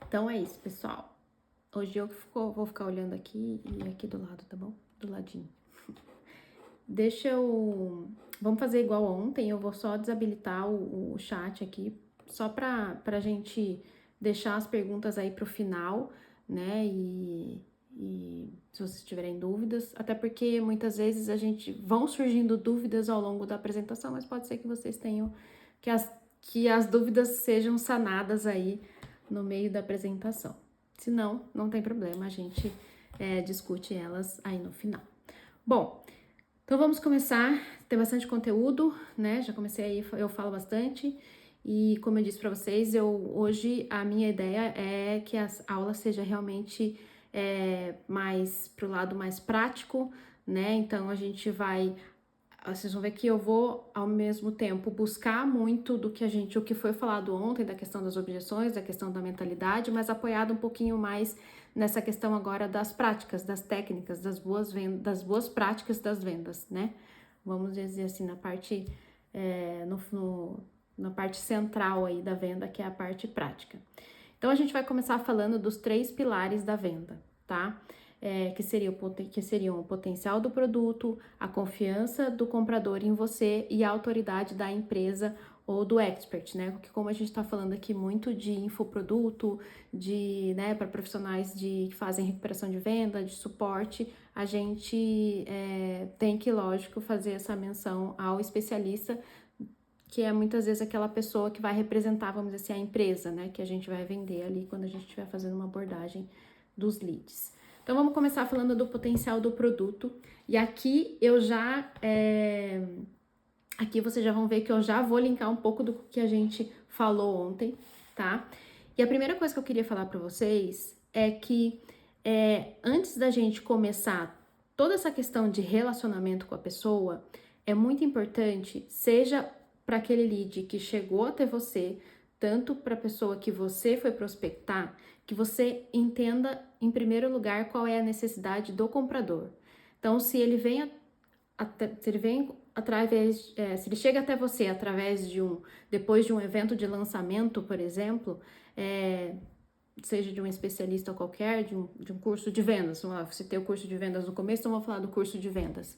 Então é isso, pessoal. Hoje vou ficar olhando aqui e aqui do lado, tá bom? Do ladinho. Vamos fazer igual ontem, eu vou só desabilitar o chat aqui, só pra gente deixar as perguntas aí pro final, né? E se vocês tiverem dúvidas, até porque muitas vezes vão surgindo dúvidas ao longo da apresentação, mas pode ser que vocês tenham, que as dúvidas sejam sanadas aí no meio da apresentação. Se não, não tem problema, a gente discute elas aí no final. Bom, então vamos começar, tem bastante conteúdo, né? Já comecei aí, eu falo bastante. E como eu disse para vocês, hoje a minha ideia é que a aula seja realmente mais pro lado mais prático, né? Então a gente vai, vocês vão ver que eu vou ao mesmo tempo buscar muito do que o que foi falado ontem, da questão das objeções, da questão da mentalidade, mas apoiado um pouquinho mais nessa questão agora das práticas, das técnicas, das boas práticas das vendas, né? Vamos dizer assim, na parte, na parte central aí da venda, que é a parte prática. Então, a gente vai começar falando dos 3 pilares da venda, tá? Que seriam o potencial do produto, a confiança do comprador em você e a autoridade da empresa ou do expert, né? Porque como a gente está falando aqui muito de infoproduto, né, para profissionais que fazem recuperação de venda, de suporte, a gente tem que, lógico, fazer essa menção ao especialista, que é muitas vezes aquela pessoa que vai representar, vamos dizer assim, a empresa, né, que a gente vai vender ali quando a gente estiver fazendo uma abordagem dos leads. Então, vamos começar falando do potencial do produto. E aqui aqui vocês já vão ver que eu já vou linkar um pouco do que a gente falou ontem, tá? E a primeira coisa que eu queria falar para vocês é que antes da gente começar toda essa questão de relacionamento com a pessoa, é muito importante, seja para aquele lead que chegou até você, tanto para a pessoa que você foi prospectar, que você entenda, em primeiro lugar, qual é a necessidade do comprador. Então, se ele vem através, se ele chega até você através depois de um evento de lançamento, por exemplo, seja de um especialista qualquer, de um curso de vendas, você tem o curso de vendas no começo, então vamos falar do curso de vendas.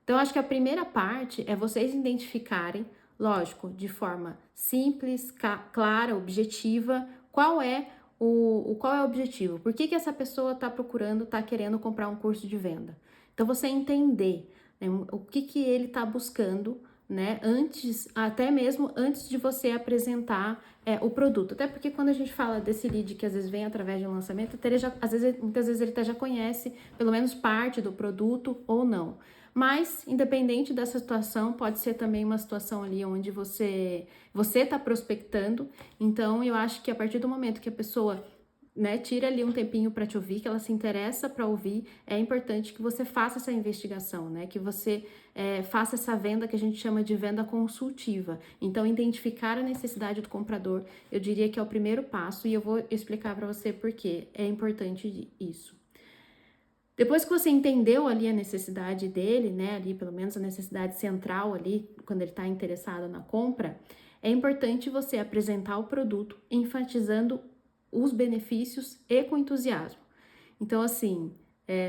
Então, acho que a primeira parte é vocês identificarem, lógico, de forma simples, clara, objetiva, qual é o objetivo, por que essa pessoa está querendo comprar um curso de venda. Então, você entender, né, o que ele está buscando, né, até mesmo antes de você apresentar o produto. Até porque quando a gente fala desse lead que às vezes vem através de um lançamento, muitas vezes ele até já conhece pelo menos parte do produto ou não. Mas, independente dessa situação, pode ser também uma situação ali onde você está prospectando. Então, eu acho que a partir do momento que a pessoa, né, tira ali um tempinho para te ouvir, que ela se interessa para ouvir, é importante que você faça essa investigação, né? Que você faça essa venda que a gente chama de venda consultiva. Então, identificar a necessidade do comprador, eu diria que é o primeiro passo, e eu vou explicar para você por que é importante isso. Depois que você entendeu ali a necessidade dele, né, ali pelo menos a necessidade central ali, quando ele está interessado na compra, é importante você apresentar o produto enfatizando os benefícios e com entusiasmo. Então, assim,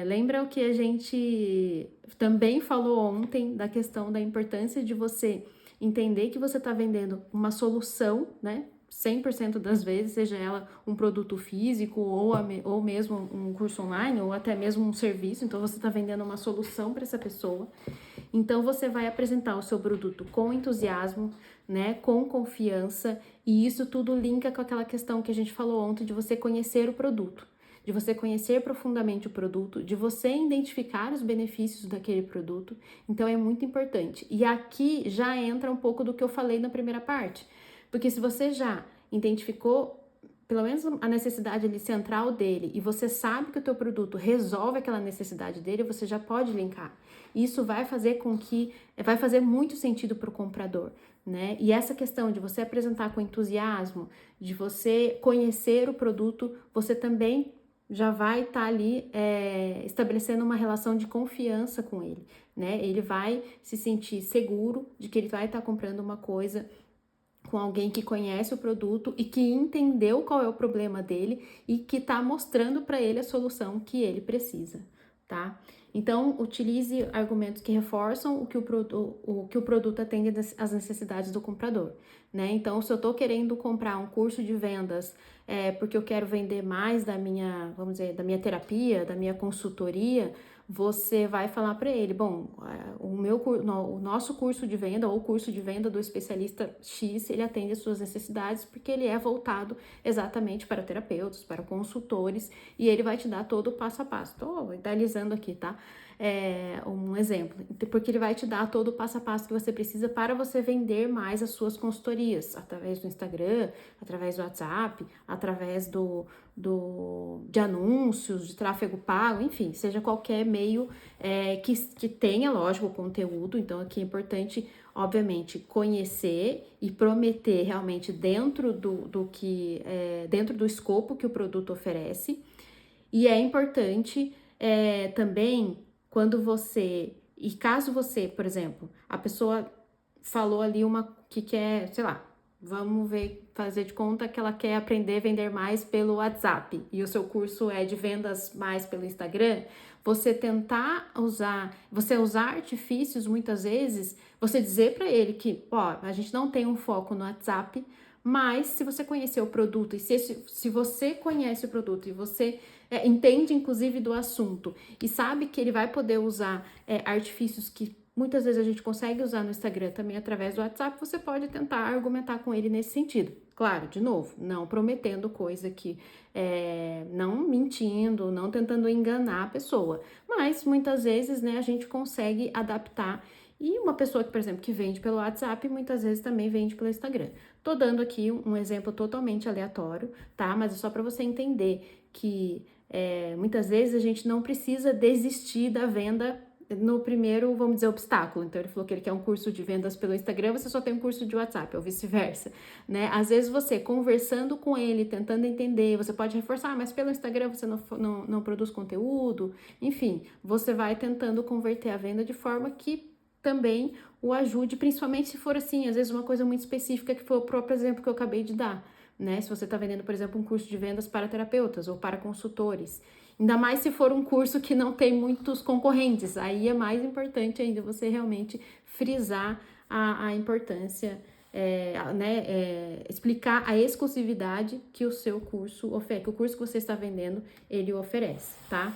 lembra o que a gente também falou ontem da questão da importância de você entender que você está vendendo uma solução, né? 100% das vezes, seja ela um produto físico ou mesmo um curso online ou até mesmo um serviço, então você está vendendo uma solução para essa pessoa. Então você vai apresentar o seu produto com entusiasmo, né, com confiança, e isso tudo linka com aquela questão que a gente falou ontem de você conhecer o produto, de você conhecer profundamente o produto, de você identificar os benefícios daquele produto. Então é muito importante. E aqui já entra um pouco do que eu falei na primeira parte. Porque se você já identificou pelo menos a necessidade ali central dele e você sabe que o teu produto resolve aquela necessidade dele, você já pode linkar. Isso vai fazer vai fazer muito sentido para o comprador, né? E essa questão de você apresentar com entusiasmo, de você conhecer o produto, você também já vai estar ali estabelecendo uma relação de confiança com ele, né? Ele vai se sentir seguro de que ele vai estar comprando uma coisa com alguém que conhece o produto e que entendeu qual é o problema dele e que está mostrando para ele a solução que ele precisa, tá? Então, utilize argumentos que reforçam o que o produto atende às necessidades do comprador, né? Então, se eu estou querendo comprar um curso de vendas porque eu quero vender mais da minha, vamos dizer, da minha terapia, da minha consultoria, você vai falar para ele, bom, o nosso curso de venda ou o curso de venda do especialista X, ele atende às suas necessidades porque ele é voltado exatamente para terapeutas, para consultores, e ele vai te dar todo o passo a passo. Estou idealizando aqui, tá? Um exemplo, porque ele vai te dar todo o passo a passo que você precisa para você vender mais as suas consultorias, através do Instagram, através do WhatsApp, através de anúncios, de tráfego pago, enfim, seja qualquer meio que tenha, lógico, conteúdo. Então, aqui é importante, obviamente, conhecer e prometer realmente dentro dentro do escopo que o produto oferece. E é importante também quando e caso você, por exemplo, a pessoa falou ali uma que quer, sei lá, vamos fazer de conta que ela quer aprender a vender mais pelo WhatsApp e o seu curso é de vendas mais pelo Instagram, você usar artifícios muitas vezes, você dizer para ele que, ó, a gente não tem um foco no WhatsApp, mas se você conhecer o produto e se você conhece o produto e você entende inclusive do assunto e sabe que ele vai poder usar artifícios que muitas vezes a gente consegue usar no Instagram também através do WhatsApp, você pode tentar argumentar com ele nesse sentido. Claro, de novo, não prometendo coisa que, não mentindo, não tentando enganar a pessoa, mas muitas vezes, né, a gente consegue adaptar. E uma pessoa que, por exemplo, que vende pelo WhatsApp, muitas vezes também vende pelo Instagram. Tô dando aqui um exemplo totalmente aleatório, tá? Mas é só para você entender que muitas vezes a gente não precisa desistir da venda no primeiro, vamos dizer, obstáculo. Então, ele falou que ele quer um curso de vendas pelo Instagram, você só tem um curso de WhatsApp, ou vice-versa, né? Às vezes, você conversando com ele, tentando entender, você pode reforçar, mas pelo Instagram você não produz conteúdo, enfim, você vai tentando converter a venda de forma que também o ajude, principalmente se for assim, às vezes uma coisa muito específica, que foi o próprio exemplo que eu acabei de dar, né? Se você está vendendo, por exemplo, um curso de vendas para terapeutas ou para consultores, ainda mais se for um curso que não tem muitos concorrentes, aí é mais importante ainda você realmente frisar a importância, explicar a exclusividade que o seu curso oferece, que o curso que você está vendendo, ele oferece, tá?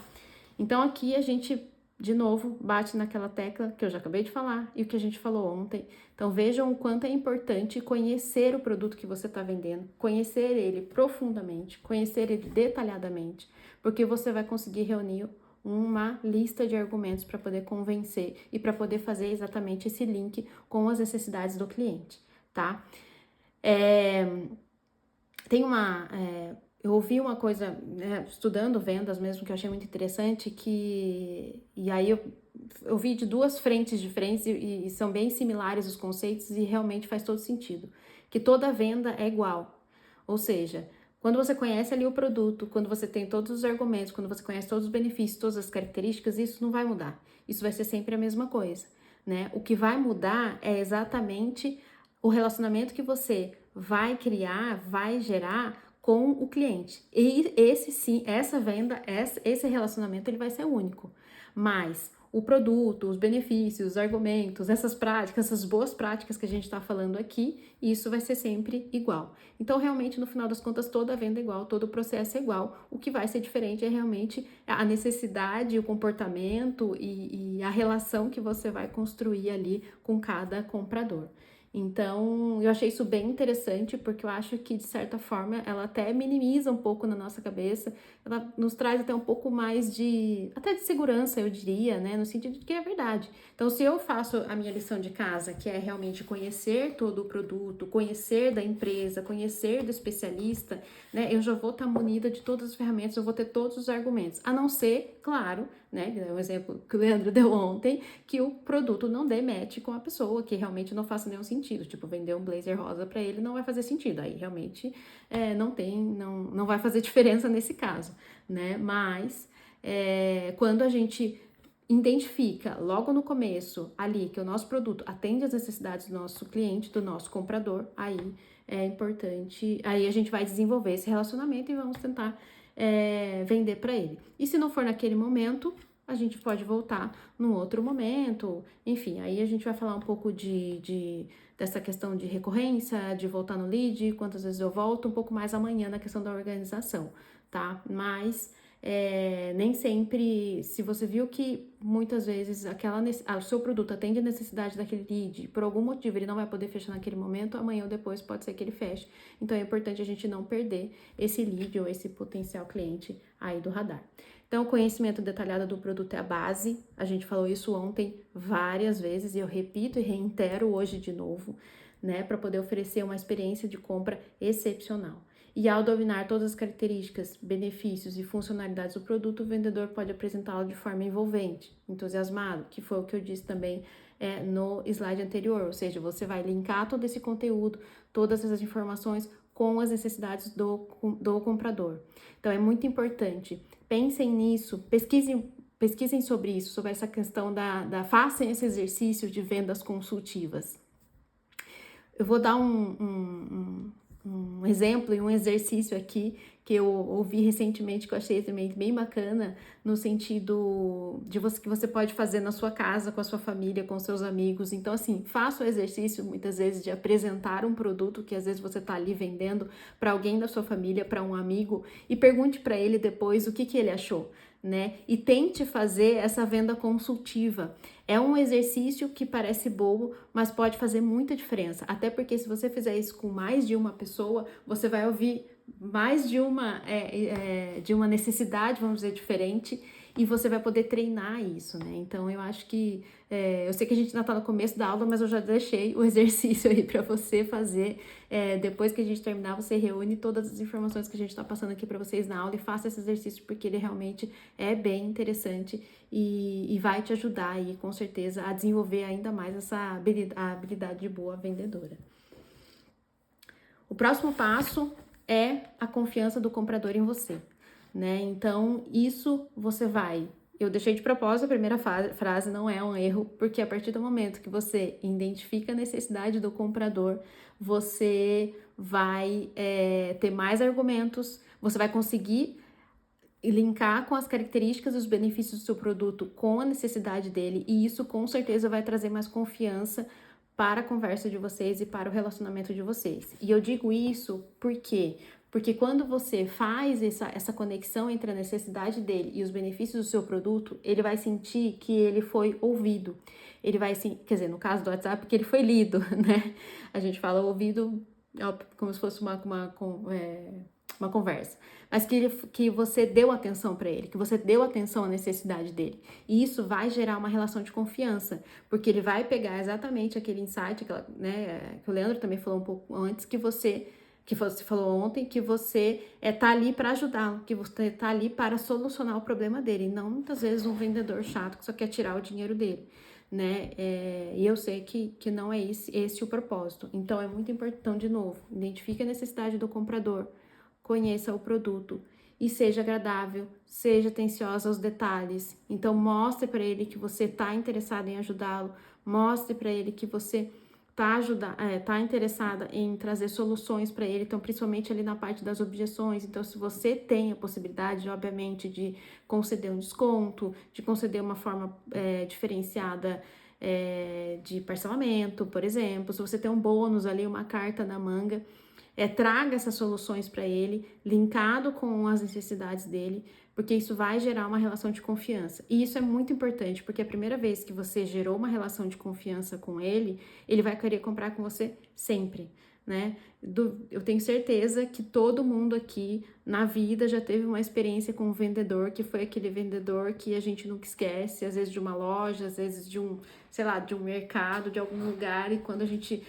Então, aqui a gente, de novo, bate naquela tecla que eu já acabei de falar e o que a gente falou ontem. Então, vejam o quanto é importante conhecer o produto que você está vendendo, conhecer ele profundamente, conhecer ele detalhadamente, porque você vai conseguir reunir uma lista de argumentos para poder convencer e para poder fazer exatamente esse link com as necessidades do cliente, tá? Eu ouvi uma coisa, né, estudando vendas mesmo, que eu achei muito interessante, e aí eu vi de duas frentes diferentes e são bem similares os conceitos e realmente faz todo sentido, que toda venda é igual, ou seja, quando você conhece ali o produto, quando você tem todos os argumentos, quando você conhece todos os benefícios, todas as características, isso não vai mudar, isso vai ser sempre a mesma coisa, né? O que vai mudar é exatamente o relacionamento que você vai criar, vai gerar com o cliente. E essa venda, esse relacionamento, ele vai ser único. Mas o produto, os benefícios, os argumentos, essas práticas, essas boas práticas que a gente está falando aqui, isso vai ser sempre igual. Então, realmente, no final das contas, toda venda é igual, todo o processo é igual. O que vai ser diferente é realmente a necessidade, o comportamento e a relação que você vai construir ali com cada comprador. Então, eu achei isso bem interessante, porque eu acho que, de certa forma, ela até minimiza um pouco na nossa cabeça, ela nos traz até um pouco mais até de segurança, eu diria, né, no sentido de que é verdade. Então, se eu faço a minha lição de casa, que é realmente conhecer todo o produto, conhecer da empresa, conhecer do especialista, né, eu já vou estar munida de todas as ferramentas, eu vou ter todos os argumentos, a não ser, claro, né, o exemplo que o Leandro deu ontem, que o produto não dê match com a pessoa, que realmente não faça nenhum sentido, tipo, vender um blazer rosa para ele não vai fazer sentido, aí realmente não vai fazer diferença nesse caso, né, mas quando a gente identifica logo no começo ali que o nosso produto atende às necessidades do nosso cliente, do nosso comprador, aí é importante, aí a gente vai desenvolver esse relacionamento e vamos tentar vender para ele. E se não for naquele momento, a gente pode voltar num outro momento, enfim, aí a gente vai falar um pouco dessa questão de recorrência, de voltar no lead, quantas vezes eu volto, um pouco mais amanhã na questão da organização, tá? Mas nem sempre, se você viu que muitas vezes o seu produto atende a necessidade daquele lead, por algum motivo ele não vai poder fechar naquele momento, amanhã ou depois pode ser que ele feche. Então é importante a gente não perder esse lead ou esse potencial cliente aí do radar. Então, o conhecimento detalhado do produto é a base. A gente falou isso ontem várias vezes e eu repito e reitero hoje de novo, né, para poder oferecer uma experiência de compra excepcional. E ao dominar todas as características, benefícios e funcionalidades do produto, o vendedor pode apresentá-lo de forma envolvente, entusiasmado, que foi o que eu disse também no slide anterior, ou seja, você vai linkar todo esse conteúdo, todas essas informações com as necessidades do comprador. Então, é muito importante, pensem nisso, pesquisem sobre isso, sobre essa questão façam esse exercício de vendas consultivas. Eu vou dar um exemplo e um exercício aqui que eu ouvi recentemente, que eu achei também bem bacana, no sentido de que você pode fazer na sua casa, com a sua família, com seus amigos. Então, assim, faça o exercício, muitas vezes, de apresentar um produto que às vezes você está ali vendendo para alguém da sua família, para um amigo, e pergunte para ele depois o que ele achou, né? E tente fazer essa venda consultiva. É um exercício que parece bobo, mas pode fazer muita diferença. Até porque se você fizer isso com mais de uma pessoa, você vai ouvir mais de uma necessidade, vamos dizer, diferente, e você vai poder treinar isso, né? Então, eu acho que... eu sei que a gente ainda está no começo da aula, mas eu já deixei o exercício aí para você fazer. Depois que a gente terminar, você reúne todas as informações que a gente está passando aqui para vocês na aula e faça esse exercício, porque ele realmente é bem interessante e vai te ajudar aí, com certeza, a desenvolver ainda mais essa habilidade de boa vendedora. O próximo passo é a confiança do comprador em você, né? Então, isso você vai... Eu deixei de propósito a primeira frase, não é um erro, porque a partir do momento que você identifica a necessidade do comprador, você vai ter mais argumentos, você vai conseguir linkar com as características e os benefícios do seu produto com a necessidade dele, e isso com certeza vai trazer mais confiança para a conversa de vocês e para o relacionamento de vocês. E eu digo isso porque quando você faz essa conexão entre a necessidade dele e os benefícios do seu produto, ele vai sentir que ele foi ouvido. Ele vai, quer dizer, no caso do WhatsApp, que ele foi lido, né? A gente fala ouvido como se fosse uma conversa, mas que você deu atenção para ele, que você deu atenção à necessidade dele. E isso vai gerar uma relação de confiança, porque ele vai pegar exatamente aquele insight, né, que o Leandro também falou um pouco antes, que você falou ontem, que você tá ali para ajudá-lo, que você tá ali para solucionar o problema dele, e não muitas vezes um vendedor chato que só quer tirar o dinheiro dele, né? E eu sei que não é esse o propósito. Então, é muito importante, de novo, identifique a necessidade do comprador, conheça o produto e seja agradável, seja atenciosa aos detalhes. Então, mostre para ele que você está interessado em ajudá-lo, mostre para ele que você tá interessada em trazer soluções para ele, então, principalmente ali na parte das objeções. Então, se você tem a possibilidade, obviamente, de conceder um desconto, de conceder uma forma diferenciada de parcelamento, por exemplo, se você tem um bônus ali, uma carta na manga, traga essas soluções para ele, linkado com as necessidades dele, porque isso vai gerar uma relação de confiança. E isso é muito importante, porque a primeira vez que você gerou uma relação de confiança com ele, ele vai querer comprar com você sempre, né? Eu tenho certeza que todo mundo aqui na vida já teve uma experiência com um vendedor, que foi aquele vendedor que a gente nunca esquece, às vezes de uma loja, às vezes de um mercado, de algum lugar, e quando a gente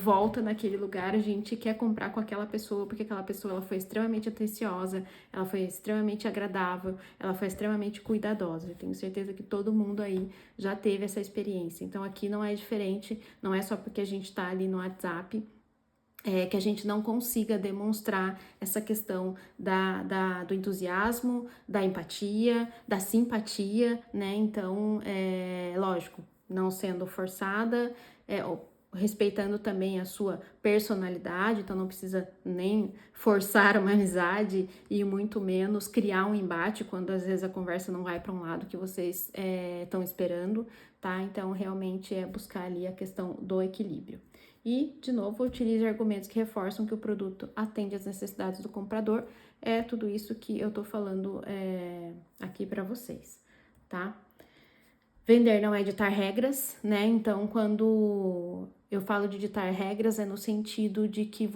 volta naquele lugar, a gente quer comprar com aquela pessoa, porque aquela pessoa ela foi extremamente atenciosa, ela foi extremamente agradável, ela foi extremamente cuidadosa. Eu tenho certeza que todo mundo aí já teve essa experiência. Então aqui não é diferente, não é só porque a gente tá ali no WhatsApp, que a gente não consiga demonstrar essa questão do entusiasmo, da empatia, da simpatia, né? Então, lógico, não sendo forçada, respeitando também a sua personalidade, então não precisa nem forçar uma amizade e muito menos criar um embate quando às vezes a conversa não vai para um lado que vocês estão esperando, tá? Então, realmente é buscar ali a questão do equilíbrio. E, de novo, utilize argumentos que reforçam que o produto atende às necessidades do comprador. É tudo isso que eu tô falando aqui para vocês, tá? Vender não é ditar regras, né? Então, quando eu falo de ditar regras, é no sentido de que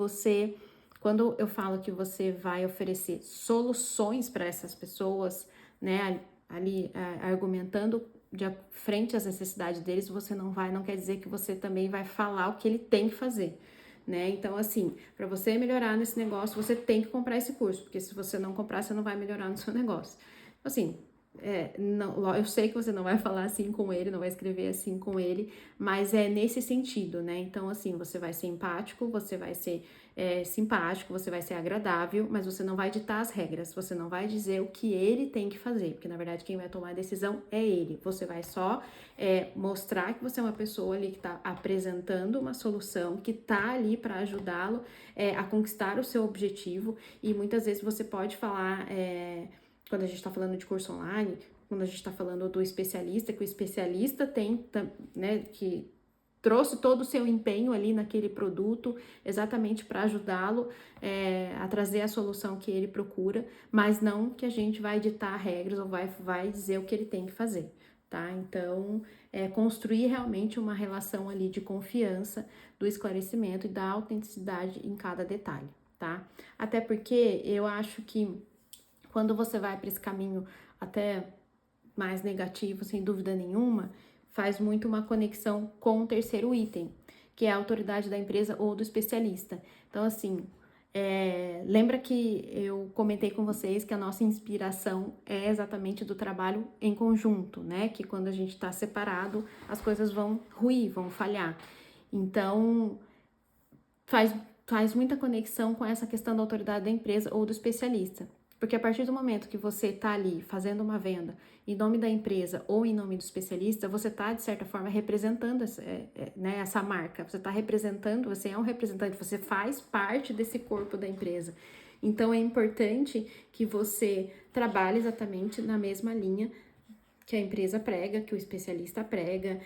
quando eu falo que você vai oferecer soluções para essas pessoas, né? Ali argumentando de frente às necessidades deles, não quer dizer que você também vai falar o que ele tem que fazer, né? Então, assim, para você melhorar nesse negócio, você tem que comprar esse curso, porque se você não comprar, você não vai melhorar no seu negócio. Assim, não, eu sei que você não vai falar assim com ele, não vai escrever assim com ele, mas é nesse sentido, né? Então, assim, você vai ser empático, você vai ser simpático, você vai ser agradável, mas você não vai ditar as regras, você não vai dizer o que ele tem que fazer, porque na verdade quem vai tomar a decisão é ele. Você vai só mostrar que você é uma pessoa ali que está apresentando uma solução, que está ali para ajudá-lo a conquistar o seu objetivo, e muitas vezes você pode falar. Quando a gente está falando de curso online, quando a gente está falando do especialista, que o especialista tem, né, que trouxe todo o seu empenho ali naquele produto, exatamente para ajudá-lo a trazer a solução que ele procura, mas não que a gente vai ditar regras ou vai dizer o que ele tem que fazer, tá? Então, construir realmente uma relação ali de confiança, do esclarecimento e da autenticidade em cada detalhe, tá? Até porque eu acho que quando você vai para esse caminho até mais negativo, sem dúvida nenhuma, faz muito uma conexão com o terceiro item, que é a autoridade da empresa ou do especialista. Então, assim, lembra que eu comentei com vocês que a nossa inspiração é exatamente do trabalho em conjunto, né? Que quando a gente está separado, as coisas vão ruir, vão falhar. Então, faz muita conexão com essa questão da autoridade da empresa ou do especialista. Porque a partir do momento que você está ali fazendo uma venda em nome da empresa ou em nome do especialista, você está, de certa forma, representando essa marca. Você está representando, você é um representante, você faz parte desse corpo da empresa. Então, é importante que você trabalhe exatamente na mesma linha que a empresa prega, que o especialista prega.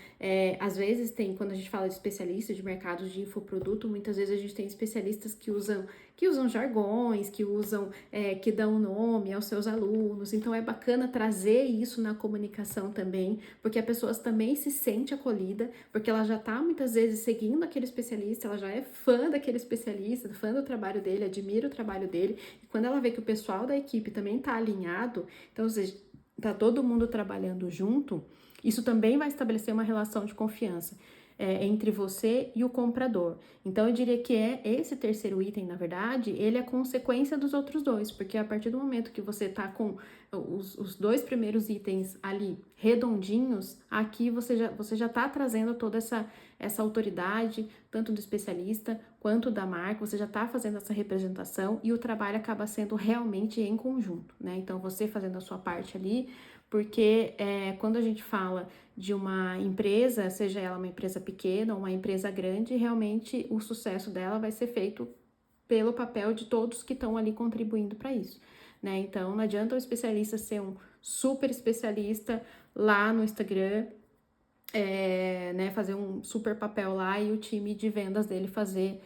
Às vezes quando a gente fala de especialistas de mercados de infoproduto, muitas vezes a gente tem especialistas que usam jargões, que dão nome aos seus alunos. Então é bacana trazer isso na comunicação também, porque a pessoa também se sente acolhida, porque ela já está muitas vezes seguindo aquele especialista, ela já é fã daquele especialista, fã do trabalho dele, admira o trabalho dele, e quando ela vê que o pessoal da equipe também está alinhado, então, ou seja, tá todo mundo trabalhando junto, isso também vai estabelecer uma relação de confiança entre você e o comprador. Então, eu diria que esse terceiro item, na verdade, ele é consequência dos outros dois, porque a partir do momento que você tá com os dois primeiros itens ali redondinhos, aqui você já tá trazendo toda essa autoridade, tanto do especialista quanto da marca, você já tá fazendo essa representação e o trabalho acaba sendo realmente em conjunto, né? Então, você fazendo a sua parte ali, porque quando a gente fala de uma empresa, seja ela uma empresa pequena ou uma empresa grande, realmente o sucesso dela vai ser feito pelo papel de todos que estão ali contribuindo para isso, né? Então, não adianta o especialista ser um super especialista lá no Instagram, né, fazer um super papel lá e o time de vendas dele fazer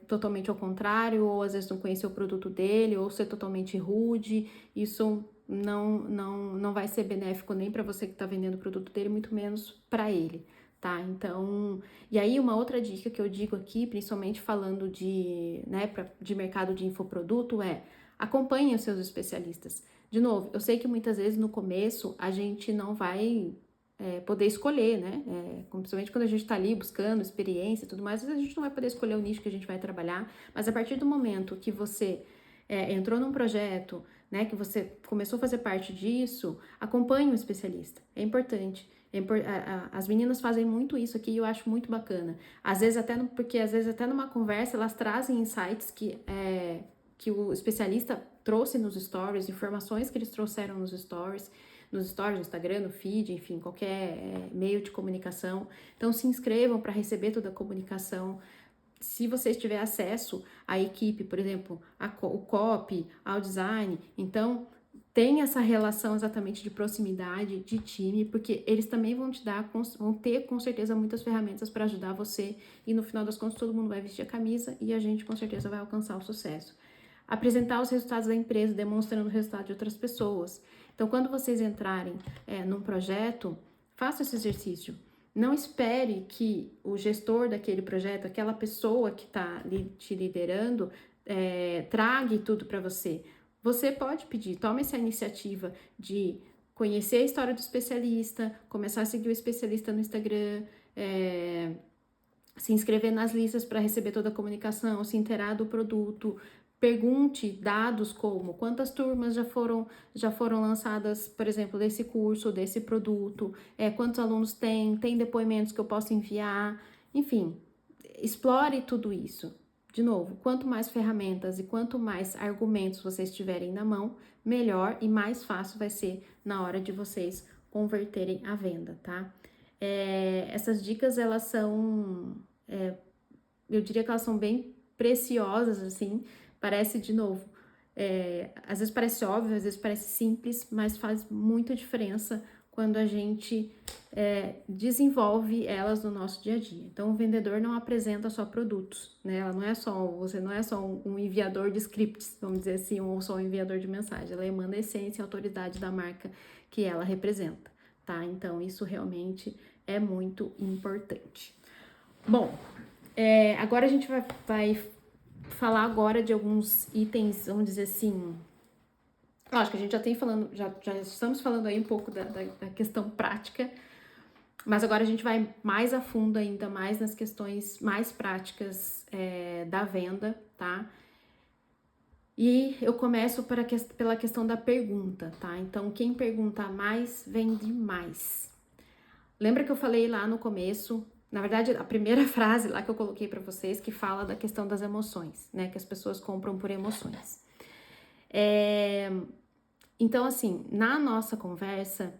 totalmente ao contrário, ou às vezes não conhecer o produto dele, ou ser totalmente rude. Isso não vai ser benéfico nem para você que está vendendo o produto dele, muito menos para ele, tá? Então, e aí uma outra dica que eu digo aqui, principalmente falando de mercado de infoproduto, acompanhe os seus especialistas. De novo, eu sei que muitas vezes no começo a gente não vai poder escolher, né? Principalmente quando a gente está ali buscando experiência e tudo mais, às vezes a gente não vai poder escolher o nicho que a gente vai trabalhar, mas a partir do momento que você entrou num projeto, né, que você começou a fazer parte disso, acompanhe um especialista, é importante. As meninas fazem muito isso aqui e eu acho muito bacana. Às vezes porque às vezes até numa conversa elas trazem insights que o especialista trouxe nos stories, informações que eles trouxeram nos stories, no Instagram, no feed, enfim, qualquer meio de comunicação. Então se inscrevam para receber toda a comunicação. Se vocês tiverem acesso à equipe, por exemplo, o copy, ao design, então tem essa relação exatamente de proximidade, de time, porque eles também vão ter com certeza muitas ferramentas para ajudar você e no final das contas todo mundo vai vestir a camisa e a gente com certeza vai alcançar o sucesso. Apresentar os resultados da empresa, demonstrando o resultado de outras pessoas. Então, quando vocês entrarem num projeto, faça esse exercício. Não espere que o gestor daquele projeto, aquela pessoa que está te liderando, trague tudo para você. Você pode pedir, tome essa iniciativa de conhecer a história do especialista, começar a seguir o especialista no Instagram, se inscrever nas listas para receber toda a comunicação, se inteirar do produto. Pergunte dados como quantas turmas já foram lançadas, por exemplo, desse curso, desse produto, quantos alunos tem depoimentos que eu posso enviar, enfim, explore tudo isso. De novo, quanto mais ferramentas e quanto mais argumentos vocês tiverem na mão, melhor e mais fácil vai ser na hora de vocês converterem a venda, tá? Essas dicas, elas são, eu diria que elas são bem preciosas, assim. Parece, de novo, às vezes parece óbvio, às vezes parece simples, mas faz muita diferença quando a gente desenvolve elas no nosso dia a dia. Então, o vendedor não apresenta só produtos, né? Você não é só um enviador de scripts, vamos dizer assim, ou só um enviador de mensagem. Ela emana a essência e a autoridade da marca que ela representa, tá? Então, isso realmente é muito importante. Bom, agora a gente vai falar agora de alguns itens, vamos dizer assim. Acho que a gente já estamos falando aí um pouco da questão prática, mas agora a gente vai mais a fundo ainda, mais nas questões mais práticas da venda, tá? E eu começo pela questão da pergunta, tá? Então, quem pergunta mais, vende mais. Lembra que eu falei lá no começo, na verdade, a primeira frase lá que eu coloquei para vocês, que fala da questão das emoções, né? Que as pessoas compram por emoções. Então, assim, na nossa conversa,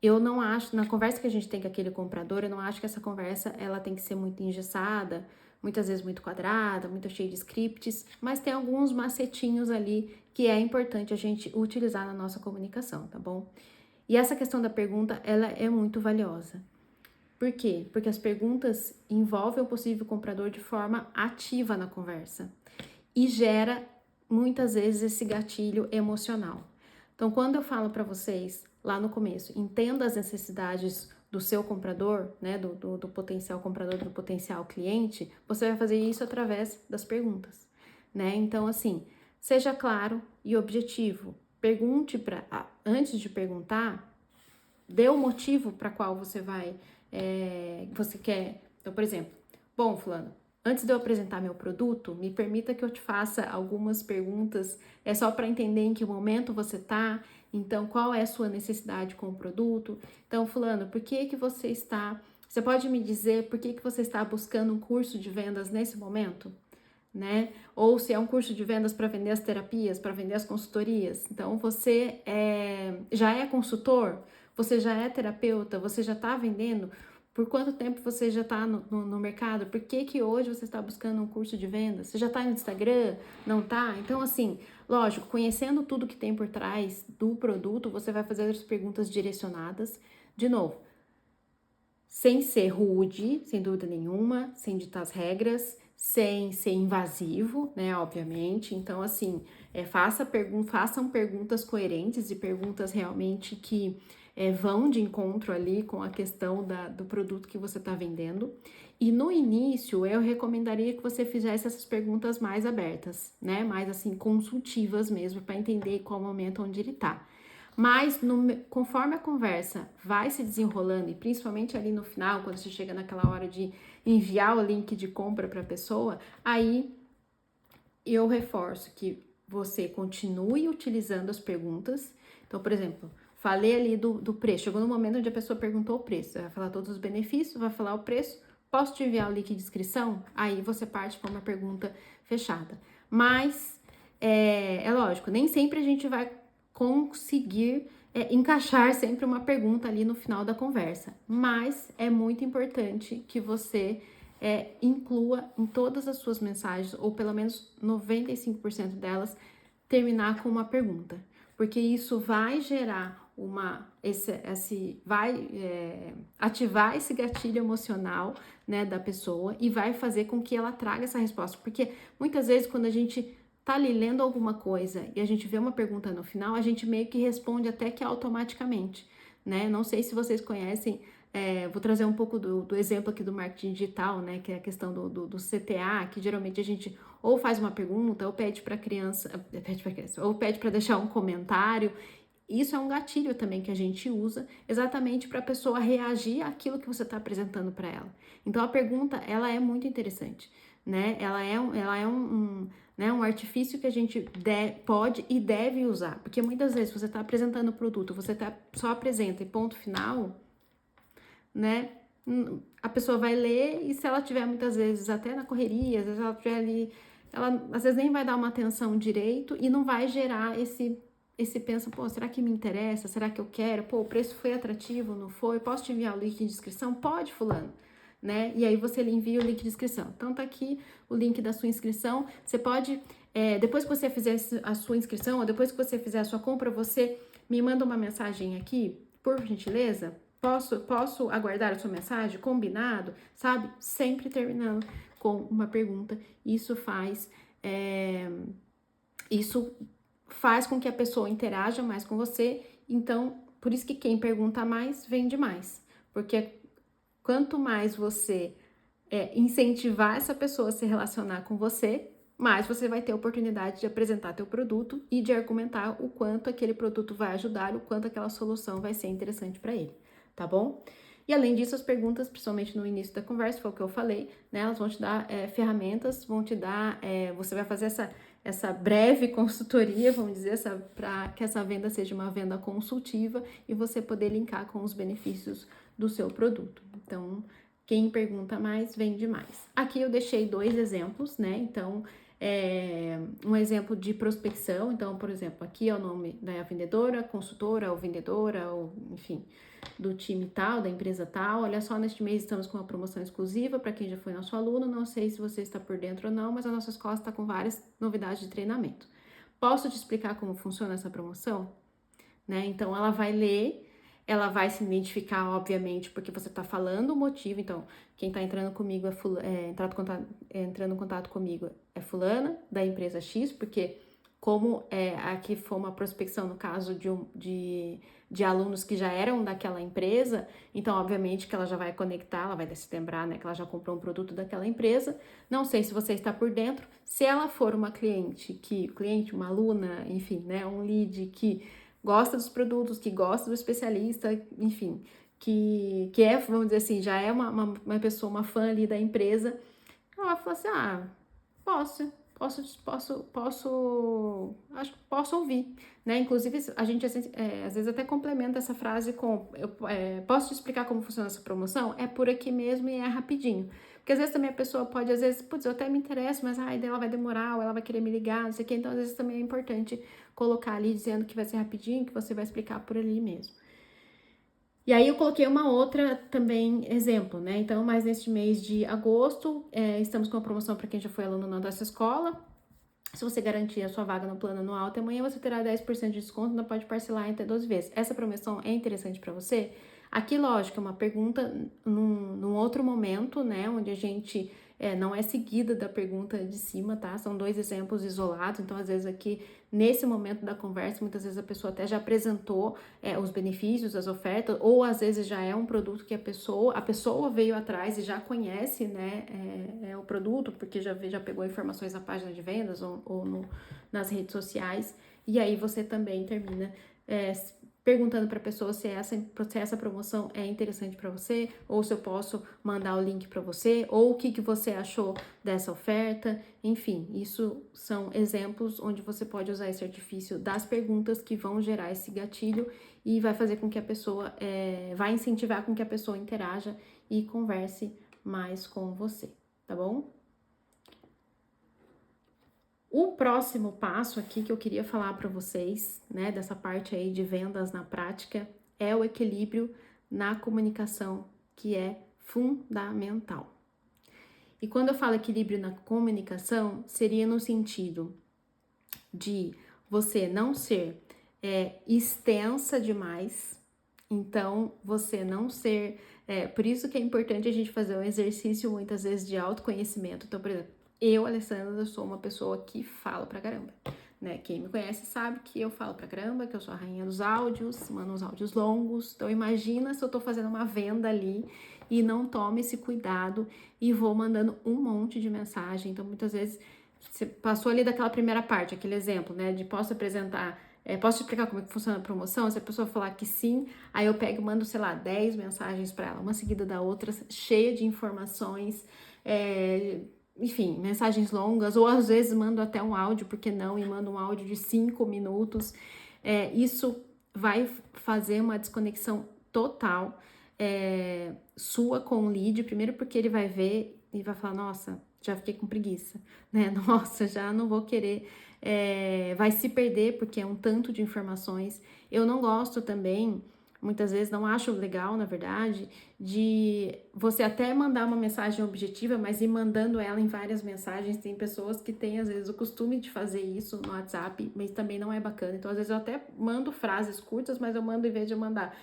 eu não acho, na conversa que a gente tem com aquele comprador, eu não acho que essa conversa, ela tem que ser muito engessada, muitas vezes muito quadrada, muito cheia de scripts, mas tem alguns macetinhos ali que é importante a gente utilizar na nossa comunicação, tá bom? E essa questão da pergunta, ela é muito valiosa. Por quê? Porque as perguntas envolvem o possível comprador de forma ativa na conversa e gera muitas vezes esse gatilho emocional. Então, quando eu falo para vocês lá no começo, entenda as necessidades do seu comprador, né, do potencial comprador, do potencial cliente, você vai fazer isso através das perguntas, né? Então, assim, seja claro e objetivo. Pergunte antes de perguntar, dê o motivo para qual você quer. Então, por exemplo, bom, fulano, antes de eu apresentar meu produto, me permita que eu te faça algumas perguntas, só para entender em que momento você tá, então qual é a sua necessidade com o produto. Então, fulano, você pode me dizer por que você está buscando um curso de vendas nesse momento? Né? Ou se é um curso de vendas para vender as terapias, para vender as consultorias. Então, você já é consultor? Você já é terapeuta? Você já está vendendo? Por quanto tempo você já está no mercado? Por que hoje você está buscando um curso de vendas? Você já está no Instagram? Não está? Então, assim, lógico, conhecendo tudo que tem por trás do produto, você vai fazer as perguntas direcionadas. De novo, sem ser rude, sem dúvida nenhuma, sem ditar as regras, sem ser invasivo, né, obviamente. Então, assim, façam perguntas coerentes e perguntas realmente que vão de encontro ali com a questão do produto que você está vendendo. E no início, eu recomendaria que você fizesse essas perguntas mais abertas, né, mais assim, consultivas mesmo, para entender qual momento onde ele está. Mas conforme a conversa vai se desenrolando, e principalmente ali no final, quando você chega naquela hora de enviar o link de compra para a pessoa, aí eu reforço que você continue utilizando as perguntas. Então, por exemplo, falei ali do preço. Chegou no momento onde a pessoa perguntou o preço. Você vai falar todos os benefícios, vai falar o preço. Posso te enviar o link de inscrição? Aí você parte para uma pergunta fechada. Mas, é lógico, nem sempre a gente vai conseguir encaixar sempre uma pergunta ali no final da conversa. Mas é muito importante que você inclua em todas as suas mensagens, ou pelo menos 95% delas, terminar com uma pergunta. Porque isso vai gerar vai ativar esse gatilho emocional, né, da pessoa, e vai fazer com que ela traga essa resposta. Porque muitas vezes quando a gente tá ali lendo alguma coisa e a gente vê uma pergunta no final, a gente meio que responde até que automaticamente, né? Não sei se vocês conhecem, vou trazer um pouco do exemplo aqui do marketing digital, né? Que é a questão do CTA, que geralmente a gente ou faz uma pergunta, ou pede para criança, ou pede para deixar um comentário. Isso é um gatilho também que a gente usa exatamente para a pessoa reagir àquilo que você está apresentando para ela. Então a pergunta, ela é muito interessante, né? Ela é um artifício que a gente pode e deve usar, porque muitas vezes você está apresentando o produto, você só apresenta e ponto final, né? A pessoa vai ler e se ela tiver muitas vezes até na correria, às vezes ela tiver ali, ela às vezes nem vai dar uma atenção direito e não vai gerar esse pensa, pô, será que me interessa? Será que eu quero? Pô, o preço foi atrativo, não foi? Posso te enviar o link de inscrição? Pode, fulano, né? E aí você envia o link de inscrição. Então tá aqui o link da sua inscrição. Você pode, depois que você fizer a sua inscrição, ou depois que você fizer a sua compra, você me manda uma mensagem aqui, por gentileza. Posso aguardar a sua mensagem? Combinado? Sabe? Sempre terminando com uma pergunta. Isso faz com que a pessoa interaja mais com você. Então, por isso que quem pergunta mais, vende mais. Porque quanto mais você incentivar essa pessoa a se relacionar com você, mais você vai ter a oportunidade de apresentar teu produto e de argumentar o quanto aquele produto vai ajudar, o quanto aquela solução vai ser interessante para ele, tá bom? E além disso, as perguntas, principalmente no início da conversa, foi o que eu falei, né? Elas vão te dar ferramentas, vão te dar, você vai fazer essa breve consultoria, vamos dizer, para que essa venda seja uma venda consultiva e você poder linkar com os benefícios do seu produto. Então, quem pergunta mais, vende mais. Aqui eu deixei 2 exemplos, né? Então, um exemplo de prospecção. Então, por exemplo, aqui é o nome da vendedora, consultora ou vendedora, ou enfim, do time tal, da empresa tal. Olha só, neste mês estamos com uma promoção exclusiva para quem já foi nosso aluno. Não sei se você está por dentro ou não, mas a nossa escola está com várias novidades de treinamento. Posso te explicar como funciona essa promoção? Né? Então, ela vai ler, ela vai se identificar, obviamente, porque você está falando o motivo. Então, quem está entrando comigo entrando em contato comigo é fulana, da empresa X, porque como aqui foi uma prospecção no caso de alunos que já eram daquela empresa, então obviamente que ela já vai conectar, ela vai se lembrar, né, que ela já comprou um produto daquela empresa. Não sei se você está por dentro, se ela for uma cliente, uma aluna, enfim, né, um lead que gosta dos produtos, que gosta do especialista, enfim, que vamos dizer assim, já é uma pessoa, uma fã ali da empresa, ela fala assim, posso, acho que posso ouvir, né? Inclusive, a gente às vezes até complementa essa frase com, posso te explicar como funciona essa promoção? É por aqui mesmo e é rapidinho. Porque às vezes também a pessoa pode, às vezes, putz, eu até me interesso, mas ela vai demorar, ou ela vai querer me ligar, não sei o quê. Então, às vezes também é importante colocar ali dizendo que vai ser rapidinho, que você vai explicar por ali mesmo. E aí eu coloquei uma outra também exemplo, né? Então, mais neste mês de agosto, estamos com uma promoção para quem já foi aluno na nossa escola. Se você garantir a sua vaga no plano anual até amanhã, você terá 10% de desconto, ainda pode parcelar em até 12 vezes. Essa promoção é interessante para você? Aqui, lógico, é uma pergunta num outro momento, né? Onde a gente não é seguida da pergunta de cima, tá? São 2 exemplos isolados, então às vezes aqui, nesse momento da conversa, muitas vezes a pessoa até já apresentou os benefícios, as ofertas, ou às vezes já é um produto que a pessoa veio atrás e já conhece, né, o produto, porque já pegou informações na página de vendas ou nas redes sociais, e aí você também termina perguntando para a pessoa se essa promoção é interessante para você, ou se eu posso mandar o link para você, ou o que você achou dessa oferta. Enfim, isso são exemplos onde você pode usar esse artifício das perguntas que vão gerar esse gatilho e vai fazer com que a pessoa, vai incentivar com que a pessoa interaja e converse mais com você, tá bom? O próximo passo aqui que eu queria falar para vocês, né, dessa parte aí de vendas na prática, é o equilíbrio na comunicação, que é fundamental. E quando eu falo equilíbrio na comunicação, seria no sentido de você não ser extensa demais, então você não ser... por isso que é importante a gente fazer um exercício muitas vezes de autoconhecimento. Então, por exemplo, eu, Alessandra, sou uma pessoa que fala pra caramba, né? Quem me conhece sabe que eu falo pra caramba, que eu sou a rainha dos áudios, mando uns áudios longos. Então, imagina se eu tô fazendo uma venda ali e não tomo esse cuidado e vou mandando um monte de mensagem. Então, muitas vezes, você passou ali daquela primeira parte, aquele exemplo, né? De posso apresentar... posso te explicar como é que funciona a promoção? Se a pessoa falar que sim, aí eu pego e mando, sei lá, 10 mensagens para ela, uma seguida da outra, cheia de informações, enfim, mensagens longas, ou às vezes mando até um áudio, por que não? E mando um áudio de 5 minutos. Isso vai fazer uma desconexão total sua com o lead, primeiro porque ele vai ver e vai falar, nossa, já fiquei com preguiça, né? Nossa, já não vou querer, vai se perder porque é um tanto de informações. Eu não gosto também, muitas vezes não acho legal, na verdade, de você até mandar uma mensagem objetiva, mas ir mandando ela em várias mensagens. Tem pessoas que têm, às vezes, o costume de fazer isso no WhatsApp, mas também não é bacana. Então, às vezes, eu até mando frases curtas, mas eu mando, em vez de eu mandar,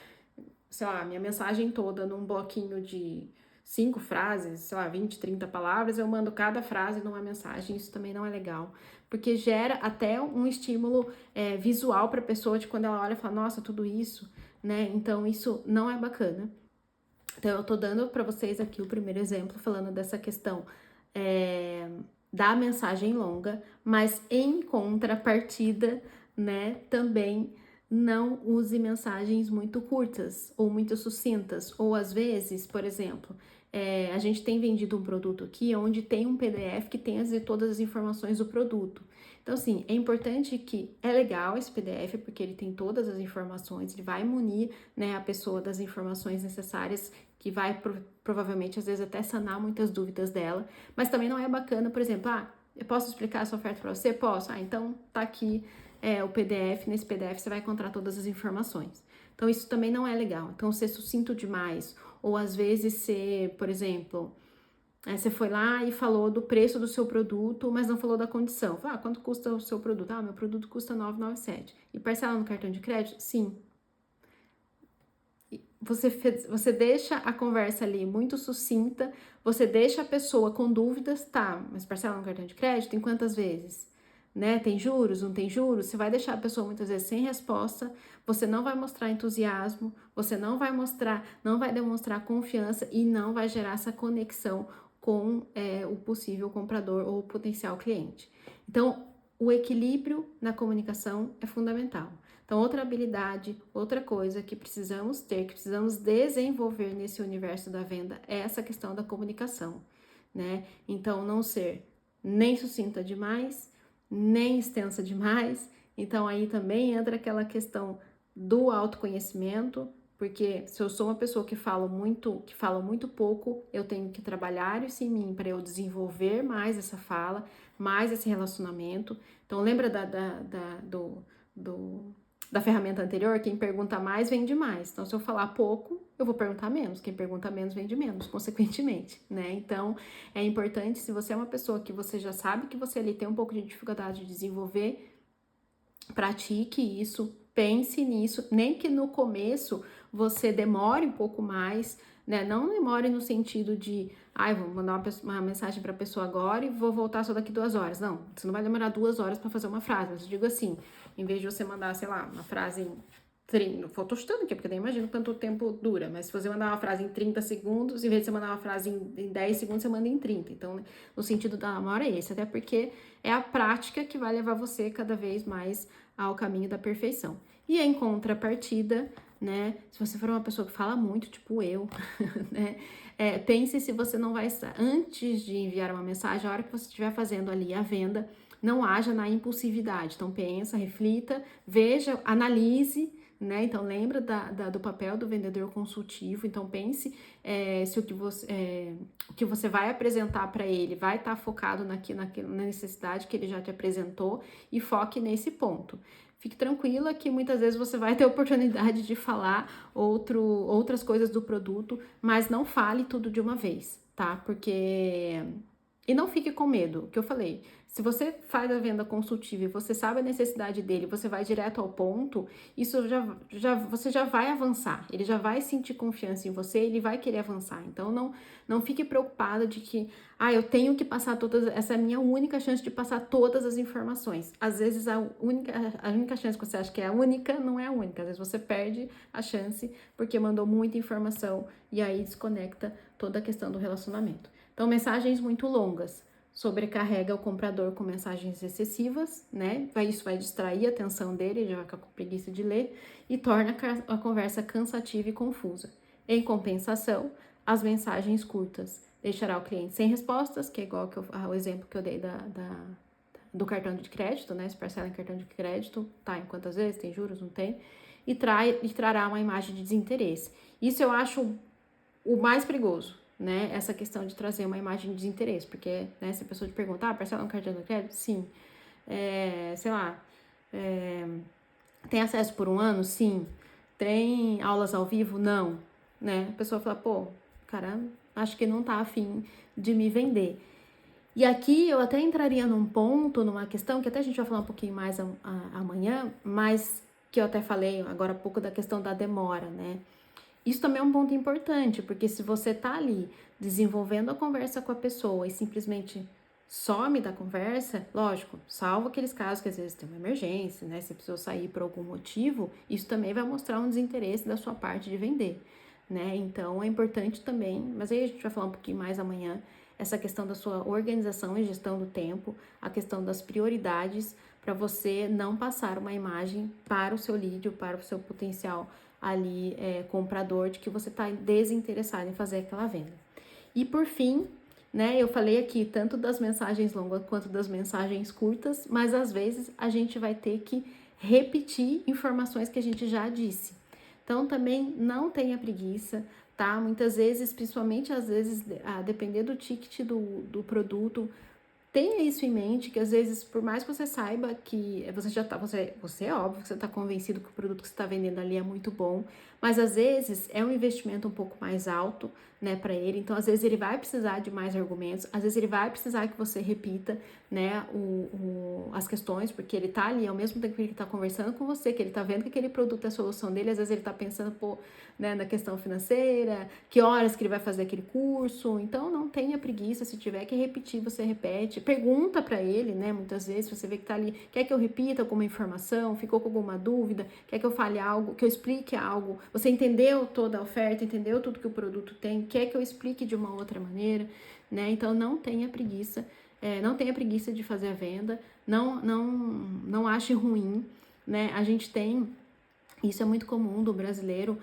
sei lá, minha mensagem toda num bloquinho de 5 frases, sei lá, 20, 30 palavras, eu mando cada frase numa mensagem. Isso também não é legal, porque gera até um estímulo visual para a pessoa, de quando ela olha e fala, nossa, tudo isso, né? Então, isso não é bacana. Então, eu tô dando para vocês aqui o primeiro exemplo, falando dessa questão da mensagem longa, mas em contrapartida, né, também não use mensagens muito curtas ou muito sucintas, ou às vezes, por exemplo, a gente tem vendido um produto aqui onde tem um PDF que tem todas as informações do produto. Então, assim, é importante que é legal esse PDF, porque ele tem todas as informações, ele vai munir, né, a pessoa das informações necessárias, que vai provavelmente, às vezes, até sanar muitas dúvidas dela, mas também não é bacana, por exemplo, eu posso explicar essa oferta para você? Posso? Então tá aqui o PDF, nesse PDF você vai encontrar todas as informações. Então isso também não é legal, então ser sucinto demais, ou às vezes ser, por exemplo... você foi lá e falou do preço do seu produto, mas não falou da condição. Falou, quanto custa o seu produto? Meu produto custa R$ 997. E parcela no cartão de crédito? Sim. Você deixa a conversa ali muito sucinta, você deixa a pessoa com dúvidas, tá, mas parcela no cartão de crédito em quantas vezes? Né? Tem juros, não tem juros? Você vai deixar a pessoa muitas vezes sem resposta, você não vai mostrar entusiasmo, você não vai demonstrar confiança e não vai gerar essa conexão com o possível comprador ou o potencial cliente. Então, o equilíbrio na comunicação é fundamental. Então, outra habilidade, outra coisa que precisamos ter, que precisamos desenvolver nesse universo da venda é essa questão da comunicação, né? Então, não ser nem sucinta demais, nem extensa demais. Então, aí também entra aquela questão do autoconhecimento, porque se eu sou uma pessoa que fala muito pouco, eu tenho que trabalhar isso em mim para eu desenvolver mais essa fala, mais esse relacionamento. Então, lembra da ferramenta anterior? Quem pergunta mais, vende mais. Então, se eu falar pouco, eu vou perguntar menos. Quem pergunta menos, vende menos, consequentemente, né? Então, é importante, se você é uma pessoa que você já sabe que você ali tem um pouco de dificuldade de desenvolver, pratique isso, pense nisso, nem que no começo você demore um pouco mais, né? Não demore no sentido de, vou mandar uma mensagem para a pessoa agora e vou voltar só daqui 2 horas. Não, você não vai demorar 2 horas para fazer uma frase, mas eu digo assim, em vez de você mandar, sei lá, uma frase em Eu tô chutando aqui, porque eu nem imagino quanto tempo dura, mas se você mandar uma frase em 30 segundos, em vez de você mandar uma frase em 10 segundos, você manda em 30. Então, o sentido da namoro é esse, até porque é a prática que vai levar você cada vez mais ao caminho da perfeição. E em contrapartida, né, se você for uma pessoa que fala muito, tipo eu, né, pense se você não vai, antes de enviar uma mensagem, a hora que você estiver fazendo ali a venda, não haja na impulsividade. Então, pensa, reflita, veja, analise, né? Então, lembra do papel do vendedor consultivo. Então, pense se o que você vai apresentar para ele vai estar focado na necessidade que ele já te apresentou e foque nesse ponto. Fique tranquila que muitas vezes você vai ter oportunidade de falar outras coisas do produto, mas não fale tudo de uma vez, tá? Porque... E não fique com medo, que eu falei. Se você faz a venda consultiva e você sabe a necessidade dele, você vai direto ao ponto, isso você já vai avançar. Ele já vai sentir confiança em você, ele vai querer avançar. Então, não fique preocupada de que, eu tenho que passar essa é a minha única chance de passar todas as informações. Às vezes, a única chance que você acha que é a única, não é a única. Às vezes, você perde a chance porque mandou muita informação e aí desconecta toda a questão do relacionamento. Então, mensagens muito longas sobrecarrega o comprador com mensagens excessivas, né? Isso vai distrair a atenção dele, ele já vai ficar com preguiça de ler e torna a conversa cansativa e confusa. Em compensação, as mensagens curtas deixará o cliente sem respostas, que é igual o exemplo que eu dei do cartão de crédito, né? Se parcela em cartão de crédito, tá? Em quantas vezes? Tem juros? Não tem? E trará uma imagem de desinteresse. Isso eu acho o mais perigoso, né? Essa questão de trazer uma imagem de desinteresse, porque, né, se a pessoa te perguntar, parcela um cartão de crédito? Sim. Sei lá, tem acesso por um ano? Sim. Tem aulas ao vivo? Não. Né? A pessoa fala, pô, cara, acho que não tá afim de me vender. E aqui eu até entraria num ponto, numa questão, que até a gente vai falar um pouquinho mais amanhã, mas que eu até falei agora há pouco da questão da demora, né? Isso também é um ponto importante, porque se você tá ali desenvolvendo a conversa com a pessoa e simplesmente some da conversa, lógico, salvo aqueles casos que às vezes tem uma emergência, né? Se precisou sair por algum motivo, isso também vai mostrar um desinteresse da sua parte de vender, né? Então é importante também, mas aí a gente vai falar um pouquinho mais amanhã, essa questão da sua organização e gestão do tempo, a questão das prioridades para você não passar uma imagem para o seu lead, para o seu potencial ali comprador, de que você está desinteressado em fazer aquela venda. E por fim, né, eu falei aqui tanto das mensagens longas quanto das mensagens curtas, mas às vezes a gente vai ter que repetir informações que a gente já disse. Então também não tenha preguiça, tá? Muitas vezes, principalmente às vezes, a depender do ticket do produto, tenha isso em mente, que às vezes, por mais que você saiba que você é óbvio que você está convencido que o produto que você está vendendo ali é muito bom, mas às vezes é um investimento um pouco mais alto, né, para ele. Então, às vezes ele vai precisar de mais argumentos, às vezes ele vai precisar que você repita, né, as questões, porque ele tá ali ao mesmo tempo que ele tá conversando com você, que ele tá vendo que aquele produto é a solução dele, às vezes ele tá pensando, né, na questão financeira, que horas que ele vai fazer aquele curso. Então, não tenha preguiça, se tiver que repetir, você repete. Pergunta para ele, né, muitas vezes você vê que tá ali, quer que eu repita alguma informação, ficou com alguma dúvida, quer que eu fale algo, que eu explique algo, você entendeu toda a oferta, entendeu tudo que o produto tem, quer que eu explique de uma outra maneira, né? Então, não tenha preguiça, não tenha preguiça de fazer a venda, não ache ruim, né? A gente tem, isso é muito comum do brasileiro,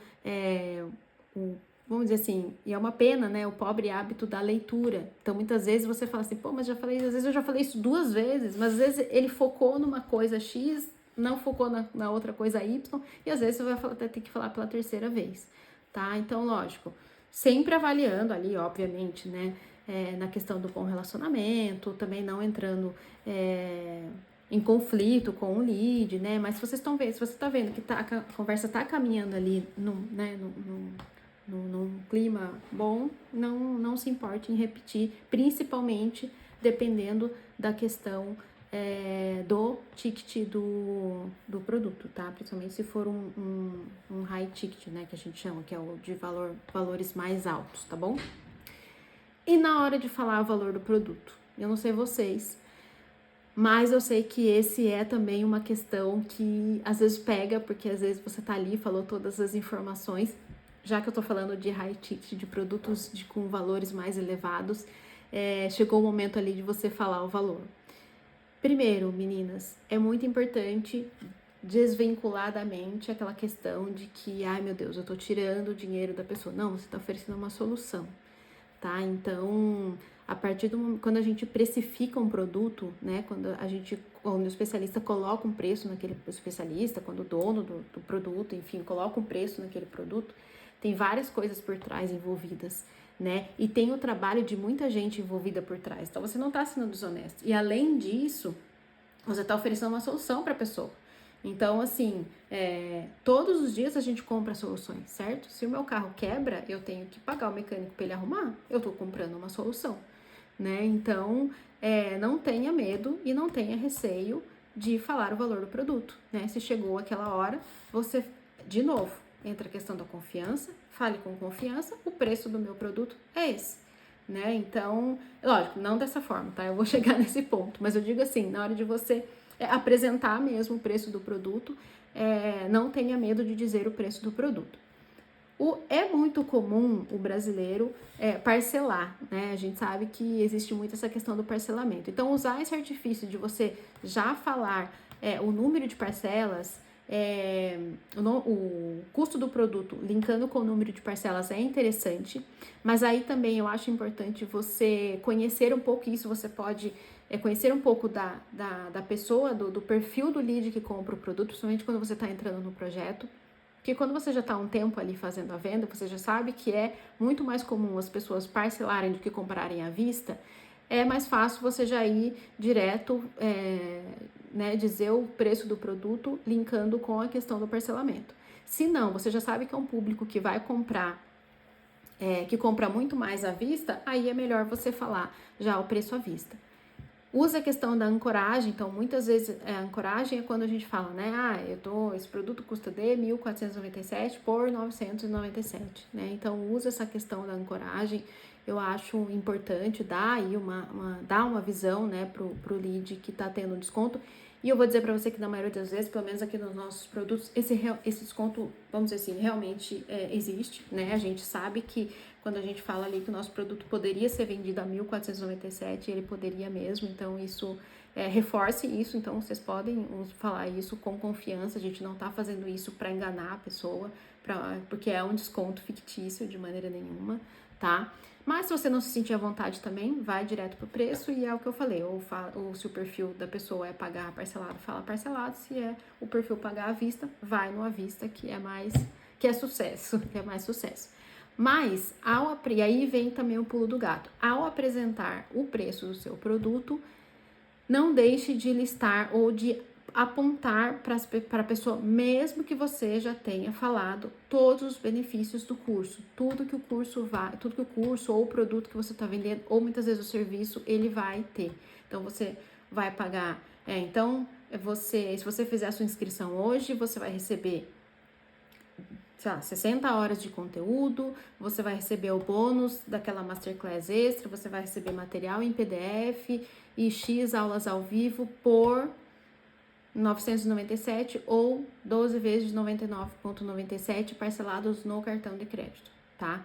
vamos dizer assim, e é uma pena, né, o pobre hábito da leitura. Então, muitas vezes você fala assim, mas às vezes eu já falei isso 2 vezes, mas às vezes ele focou numa coisa X, não focou na outra coisa Y, e às vezes você vai ter que falar pela 3ª vez, tá? Então, lógico, sempre avaliando ali, obviamente, né, na questão do bom relacionamento, também não entrando em conflito com o lead, né, mas se você tá vendo que a conversa tá caminhando ali num clima bom, não se importe em repetir, principalmente dependendo da questão do ticket do produto, tá? Principalmente se for um high ticket, né, que a gente chama, que é o de valores mais altos, tá bom? E na hora de falar o valor do produto, eu não sei vocês, Mas eu sei que esse é também uma questão que às vezes pega, porque às vezes você tá ali, falou todas as informações, já que eu tô falando de high ticket, de produtos com valores mais elevados, chegou o momento ali de você falar o valor. Primeiro, meninas, é muito importante desvincular da mente aquela questão de que, ai meu Deus, eu tô tirando o dinheiro da pessoa. Não, você tá oferecendo uma solução, tá? Então, a partir do momento, quando a gente precifica um produto, né? Quando o especialista coloca um preço naquele especialista, quando o dono do produto, enfim, coloca um preço naquele produto, tem várias coisas por trás envolvidas, né? E tem o trabalho de muita gente envolvida por trás. Então, você não está sendo desonesto. E além disso, você está oferecendo uma solução para a pessoa. Então, assim, todos os dias a gente compra soluções, certo? Se o meu carro quebra, eu tenho que pagar o mecânico para ele arrumar, eu estou comprando uma solução, né? Então, não tenha medo e não tenha receio de falar o valor do produto, né? Se chegou aquela hora, você, de novo, entra a questão da confiança, fale com confiança, o preço do meu produto é esse, né? Então, lógico, não dessa forma, tá? Eu vou chegar nesse ponto, mas eu digo assim, na hora de você apresentar mesmo o preço do produto, não tenha medo de dizer o preço do produto. É muito comum o brasileiro parcelar, né? A gente sabe que existe muito essa questão do parcelamento. Então, usar esse artifício de você já falar o número de parcelas, o custo do produto, linkando com o número de parcelas é interessante, mas aí também eu acho importante você conhecer um pouco isso, você pode conhecer um pouco da pessoa, do perfil do lead que compra o produto, principalmente quando você está entrando no projeto. Porque quando você já está um tempo ali fazendo a venda, você já sabe que é muito mais comum as pessoas parcelarem do que comprarem à vista, é mais fácil você já ir direto, né, dizer o preço do produto, linkando com a questão do parcelamento. Se não, você já sabe que é um público que vai comprar, que compra muito mais à vista, aí é melhor você falar já o preço à vista. Usa a questão da ancoragem, então muitas vezes a ancoragem é quando a gente fala, né, esse produto custa de 1.497 por 997, né, então usa essa questão da ancoragem, eu acho importante dar aí dar uma visão, né, pro lead que tá tendo desconto, e eu vou dizer para você que na maioria das vezes, pelo menos aqui nos nossos produtos, esse desconto, vamos dizer assim, realmente existe, né, a gente sabe que quando a gente fala ali que o nosso produto poderia ser vendido a 1.497, ele poderia mesmo, então isso reforce isso, então vocês podem falar isso com confiança, a gente não tá fazendo isso para enganar a pessoa, porque é um desconto fictício de maneira nenhuma, tá? Mas se você não se sentir à vontade também, vai direto pro preço e é o que eu falei, ou se o perfil da pessoa é pagar parcelado, fala parcelado, se é o perfil pagar à vista, vai no à vista, que é sucesso, que é mais sucesso. Mas, e aí vem também o pulo do gato. Ao apresentar o preço do seu produto, não deixe de listar ou de apontar para a pessoa, mesmo que você já tenha falado todos os benefícios do curso, tudo que o curso ou o produto que você está vendendo, ou muitas vezes o serviço, ele vai ter. Então, você vai pagar. Se você fizer a sua inscrição hoje, você vai receber 60 horas de conteúdo, você vai receber o bônus daquela masterclass extra, você vai receber material em PDF e X aulas ao vivo por 997 ou 12 vezes de 99,97 parcelados no cartão de crédito, tá?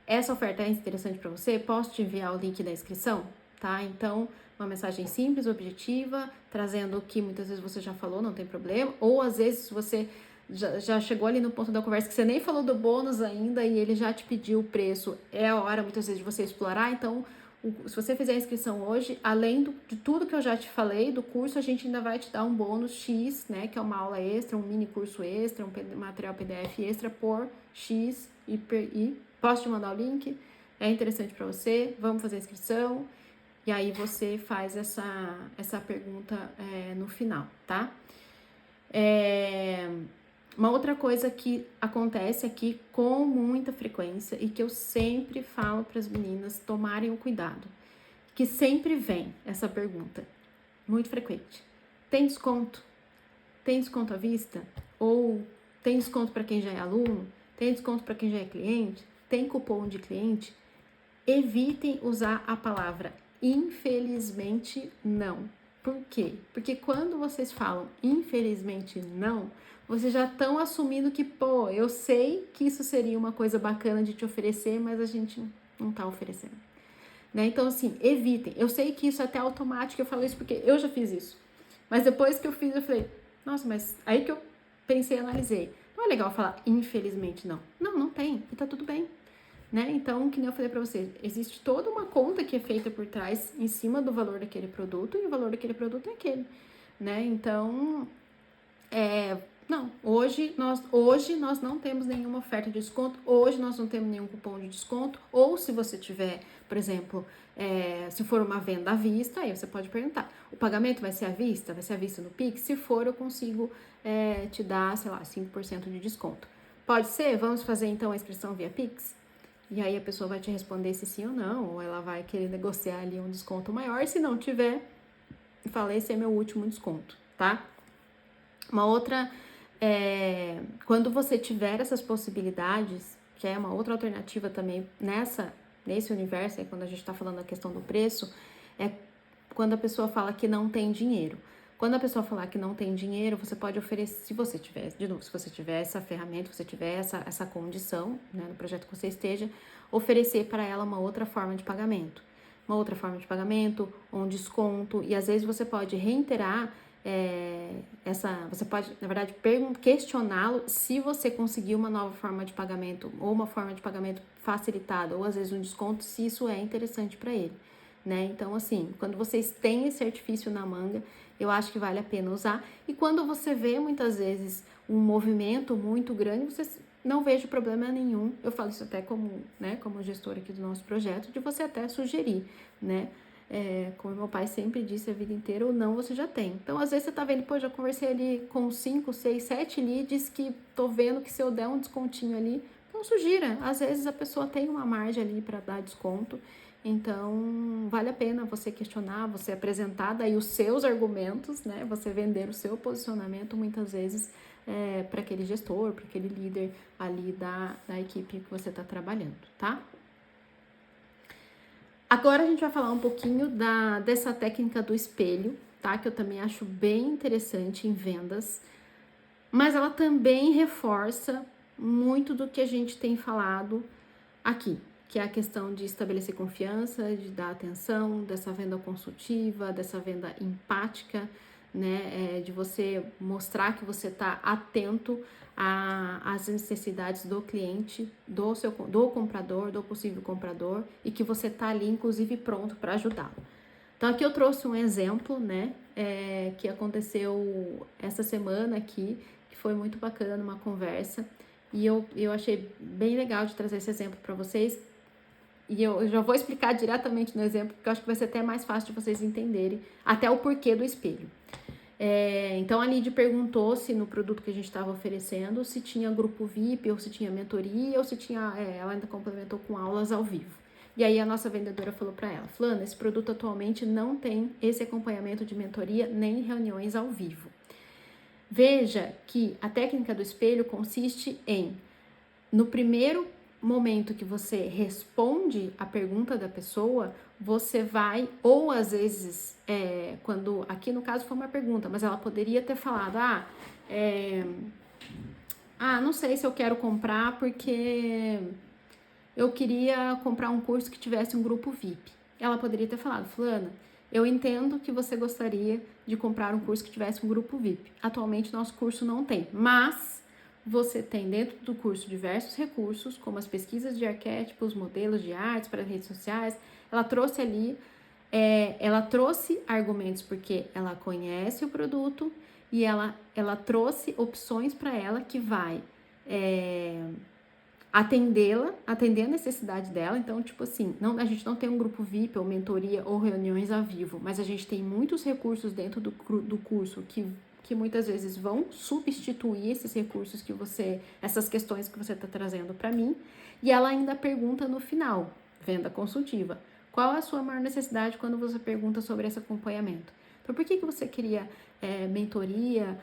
Essa oferta é interessante para você? Posso te enviar o link da inscrição, tá? Então, uma mensagem simples, objetiva, trazendo o que muitas vezes você já falou, não tem problema, ou às vezes você já chegou ali no ponto da conversa que você nem falou do bônus ainda e ele já te pediu o preço, é a hora muitas vezes de você explorar, então se você fizer a inscrição hoje, além de tudo que eu já te falei do curso, a gente ainda vai te dar um bônus X, né, que é uma aula extra, um mini curso extra, um material PDF extra por X e posso te mandar o link? É interessante para você? Vamos fazer a inscrição? E aí você faz essa pergunta no final, tá? Uma outra coisa que acontece aqui com muita frequência e que eu sempre falo para as meninas tomarem o cuidado, que sempre vem essa pergunta, muito frequente. Tem desconto? Tem desconto à vista? Ou tem desconto para quem já é aluno? Tem desconto para quem já é cliente? Tem cupom de cliente? Evitem usar a palavra infelizmente não. Por quê? Porque quando vocês falam infelizmente não, vocês já estão assumindo que, pô, eu sei que isso seria uma coisa bacana de te oferecer, mas a gente não tá oferecendo. Né? Então, assim, evitem. Eu sei que isso é até automático, eu falo isso porque eu já fiz isso. Mas depois que eu fiz, eu falei, nossa, mas aí que eu pensei e analisei. Não é legal falar infelizmente não. Não, não tem. E tá tudo bem. Né? Então, que nem eu falei para vocês, existe toda uma conta que é feita por trás em cima do valor daquele produto, e o valor daquele produto é aquele, né? Então, não, hoje nós não temos nenhuma oferta de desconto, hoje nós não temos nenhum cupom de desconto, ou se você tiver, por exemplo, se for uma venda à vista, aí você pode perguntar, o pagamento vai ser à vista? Vai ser à vista no Pix? Se for, eu consigo te dar, sei lá, 5% de desconto. Pode ser? Vamos fazer então a inscrição via Pix? E aí a pessoa vai te responder se sim ou não, ou ela vai querer negociar ali um desconto maior. Se não tiver, fala, esse é meu último desconto, tá? Uma outra, quando você tiver essas possibilidades, que é uma outra alternativa também nesse universo, quando a gente tá falando da questão do preço, é quando a pessoa fala que não tem dinheiro. Quando a pessoa falar que não tem dinheiro, você pode oferecer, se você tiver, de novo, se você tiver essa ferramenta, se você tiver essa condição, né, no projeto que você esteja, oferecer para ela uma outra forma de pagamento. Uma outra forma de pagamento, um desconto, e às vezes você pode reiterar você pode, na verdade, questioná-lo se você conseguir uma nova forma de pagamento, ou uma forma de pagamento facilitada, ou às vezes um desconto, se isso é interessante para ele. Né? Então, assim, quando vocês têm esse artifício na manga, eu acho que vale a pena usar. E quando você vê, muitas vezes, um movimento muito grande, você não vejo problema nenhum. Eu falo isso até como gestora aqui do nosso projeto, de você até sugerir, né? Como meu pai sempre disse a vida inteira, ou não você já tem. Então, às vezes você tá vendo, pô, já conversei ali com 5, 6, 7 leads que tô vendo que se eu der um descontinho ali, então sugira. Às vezes a pessoa tem uma margem ali para dar desconto. Então, vale a pena você questionar, você apresentar daí os seus argumentos, né? Você vender o seu posicionamento muitas vezes para aquele gestor, para aquele líder ali da equipe que você está trabalhando, tá? Agora a gente vai falar um pouquinho dessa técnica do espelho, tá? Que eu também acho bem interessante em vendas, mas ela também reforça muito do que a gente tem falado aqui, que é a questão de estabelecer confiança, de dar atenção, dessa venda consultiva, dessa venda empática, né? De você mostrar que você está atento às necessidades do cliente, do comprador, do possível comprador, e que você está ali, inclusive, pronto para ajudá-lo. Então, aqui eu trouxe um exemplo, né? Que aconteceu essa semana aqui, que foi muito bacana, numa conversa, e eu achei bem legal de trazer esse exemplo para vocês. E eu já vou explicar diretamente no exemplo, porque eu acho que vai ser até mais fácil de vocês entenderem até o porquê do espelho. Então, a Lídia perguntou se no produto que a gente estava oferecendo, se tinha grupo VIP, ou se tinha mentoria, ou se tinha... ela ainda complementou com aulas ao vivo. E aí, a nossa vendedora falou para ela, Flana, esse produto atualmente não tem esse acompanhamento de mentoria nem reuniões ao vivo. Veja que a técnica do espelho consiste em, no primeiro momento que você responde a pergunta da pessoa, você vai, ou às vezes, quando, aqui no caso foi uma pergunta, mas ela poderia ter falado, não sei se eu quero comprar porque eu queria comprar um curso que tivesse um grupo VIP. Ela poderia ter falado, Fulana, eu entendo que você gostaria de comprar um curso que tivesse um grupo VIP. Atualmente, nosso curso não tem, mas você tem dentro do curso diversos recursos, como as pesquisas de arquétipos, modelos de artes para redes sociais. Ela trouxe ali, ela trouxe argumentos porque ela conhece o produto e ela trouxe opções para ela que vai atender a necessidade dela. Então, tipo assim, a gente não tem um grupo VIP ou mentoria ou reuniões ao vivo, mas a gente tem muitos recursos dentro do curso que muitas vezes vão substituir esses recursos essas questões que você está trazendo para mim. E ela ainda pergunta no final, venda consultiva, qual é a sua maior necessidade quando você pergunta sobre esse acompanhamento? Então, por que você queria mentoria,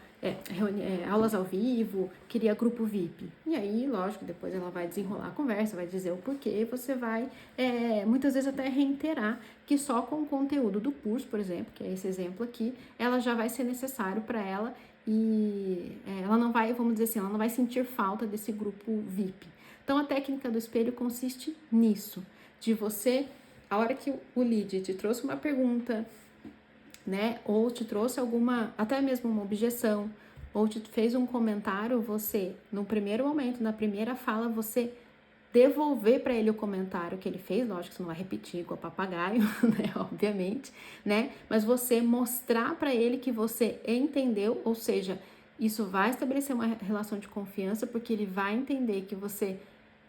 aulas ao vivo, queria grupo VIP? E aí, lógico, depois ela vai desenrolar a conversa, vai dizer o porquê, você vai, muitas vezes até reiterar que só com o conteúdo do curso, por exemplo, que é esse exemplo aqui, ela já vai ser necessário para ela e ela não vai, vamos dizer assim, ela não vai sentir falta desse grupo VIP. Então, a técnica do espelho consiste nisso, de você, a hora que o lead te trouxe uma pergunta, né, ou te trouxe alguma, até mesmo uma objeção, ou te fez um comentário, você, no primeiro momento, na primeira fala, você devolver para ele o comentário que ele fez, lógico que você não vai repetir igual papagaio, né, obviamente, né, mas você mostrar para ele que você entendeu, ou seja, isso vai estabelecer uma relação de confiança, porque ele vai entender que você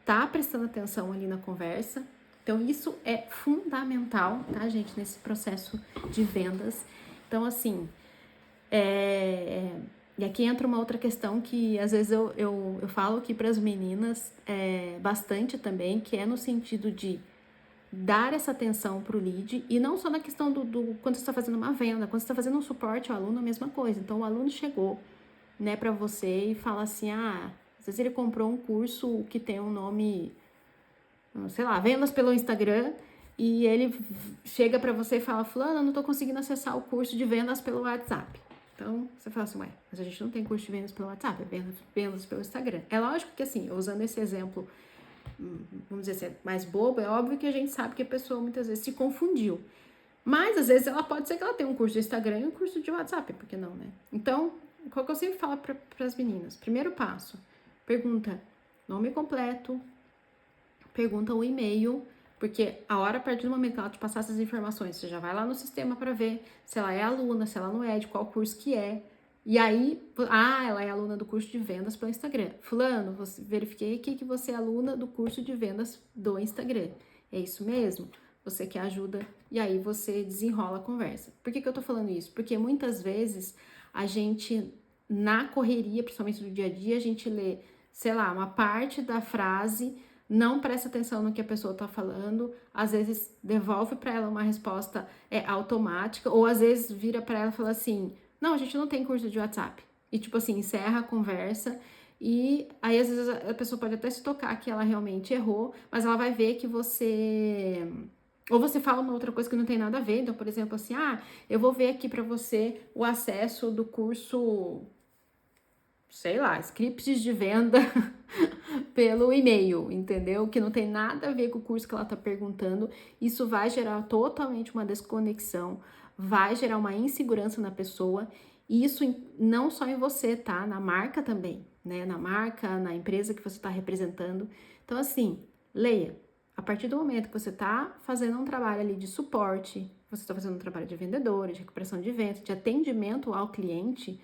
tá prestando atenção ali na conversa. Então, isso é fundamental, tá, gente, nesse processo de vendas. Então, assim, e aqui entra uma outra questão que às vezes eu falo aqui para as meninas bastante também, que é no sentido de dar essa atenção para o lead, e não só na questão do quando você está fazendo uma venda, quando você está fazendo um suporte ao aluno, a mesma coisa. Então, o aluno chegou, né, para você e fala assim, às vezes ele comprou um curso que tem um nome, sei lá, vendas pelo Instagram, e ele chega para você e fala, fulano, eu não tô conseguindo acessar o curso de vendas pelo WhatsApp. Então, você fala assim, mas a gente não tem curso de vendas pelo WhatsApp, é vendas pelo Instagram. É lógico que assim, usando esse exemplo, vamos dizer assim, mais bobo, é óbvio que a gente sabe que a pessoa muitas vezes se confundiu. Mas, às vezes, ela pode ser que ela tenha um curso de Instagram e um curso de WhatsApp, por que não, né? Então, qual que eu sempre falo para as meninas? Primeiro passo, pergunta nome completo, pergunta o e-mail, porque a partir do momento que ela te passar essas informações, você já vai lá no sistema para ver se ela é aluna, se ela não é, de qual curso que é. E aí, ela é aluna do curso de vendas pelo Instagram. Fulano, verifiquei aqui que você é aluna do curso de vendas do Instagram. É isso mesmo? Você quer ajuda? E aí você desenrola a conversa. Por que eu tô falando isso? Porque muitas vezes a gente, na correria, principalmente do dia a dia, a gente lê, sei lá, uma parte da frase, não presta atenção no que a pessoa está falando, às vezes devolve para ela uma resposta automática, ou às vezes vira para ela e fala assim, não, a gente não tem curso de WhatsApp. E tipo assim, encerra a conversa, e aí às vezes a pessoa pode até se tocar que ela realmente errou, mas ela vai ver que você... Ou você fala uma outra coisa que não tem nada a ver, então, por exemplo, assim, eu vou ver aqui para você o acesso do curso, sei lá, scripts de venda pelo e-mail, entendeu? Que não tem nada a ver com o curso que ela tá perguntando. Isso vai gerar totalmente uma desconexão, vai gerar uma insegurança na pessoa, e isso não só em você, tá? Na marca também, né? Na marca, na empresa que você tá representando. Então, assim, leia. A partir do momento que você tá fazendo um trabalho ali de suporte, você tá fazendo um trabalho de vendedor, de recuperação de vendas, de atendimento ao cliente,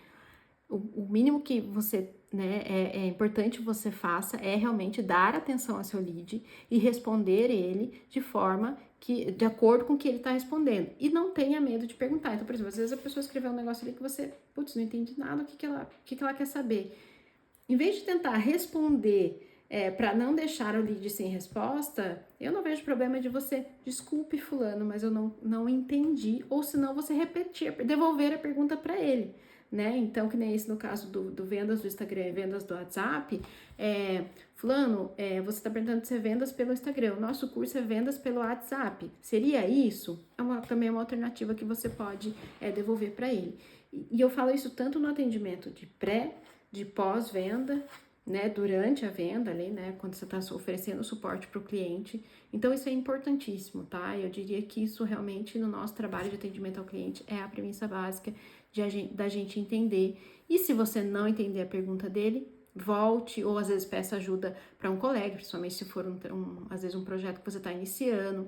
o mínimo que você, né, é importante você faça é realmente dar atenção ao seu lead e responder ele de forma que, de acordo com o que ele está respondendo. E não tenha medo de perguntar. Então, por exemplo, às vezes a pessoa escreveu um negócio ali que você, não entendi nada, o que ela quer saber. Em vez de tentar responder para não deixar o lead sem resposta, eu não vejo problema de você, desculpe fulano, mas eu não entendi, ou senão você repetir, devolver a pergunta para ele. Né? Então, que nem esse no caso do vendas do Instagram e vendas do WhatsApp, fulano, você está perguntando se é vendas pelo Instagram, o nosso curso é vendas pelo WhatsApp, seria isso? Também é uma alternativa que você pode devolver para ele. E eu falo isso tanto no atendimento de pós-venda, né, durante a venda ali, né, quando você está oferecendo suporte para o cliente. Então, isso é importantíssimo, tá? Eu diria que isso realmente no nosso trabalho de atendimento ao cliente é a premissa básica da gente entender. E se você não entender a pergunta dele, volte, ou às vezes peça ajuda para um colega, principalmente se for às vezes um projeto que você está iniciando.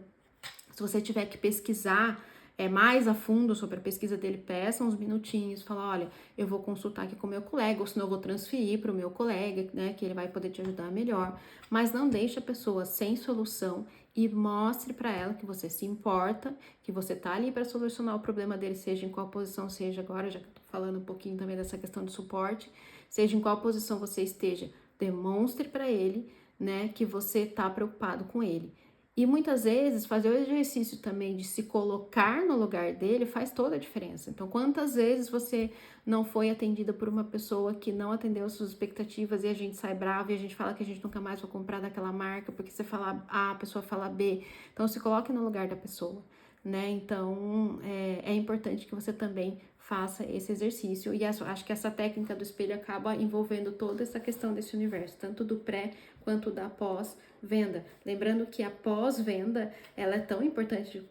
Se você tiver que pesquisar mais a fundo sobre a pesquisa dele, peça uns minutinhos, fala, olha, eu vou consultar aqui com o meu colega, ou senão eu vou transferir para o meu colega, né, que ele vai poder te ajudar melhor. Mas não deixe a pessoa sem solução e mostre para ela que você se importa, que você tá ali para solucionar o problema dele, seja em qual posição seja agora, já que eu tô falando um pouquinho também dessa questão de suporte, seja em qual posição você esteja, demonstre para ele, né, que você tá preocupado com ele. E muitas vezes fazer o exercício também de se colocar no lugar dele faz toda a diferença. Então, quantas vezes você não foi atendida por uma pessoa que não atendeu as suas expectativas e a gente sai bravo e a gente fala que a gente nunca mais vai comprar daquela marca porque você fala A, a pessoa fala B. Então, se coloque no lugar da pessoa, né? Então, é importante que você também faça esse exercício. E acho que essa técnica do espelho acaba envolvendo toda essa questão desse universo, tanto do pré quanto da pós-venda. Lembrando que a pós-venda, ela é tão importante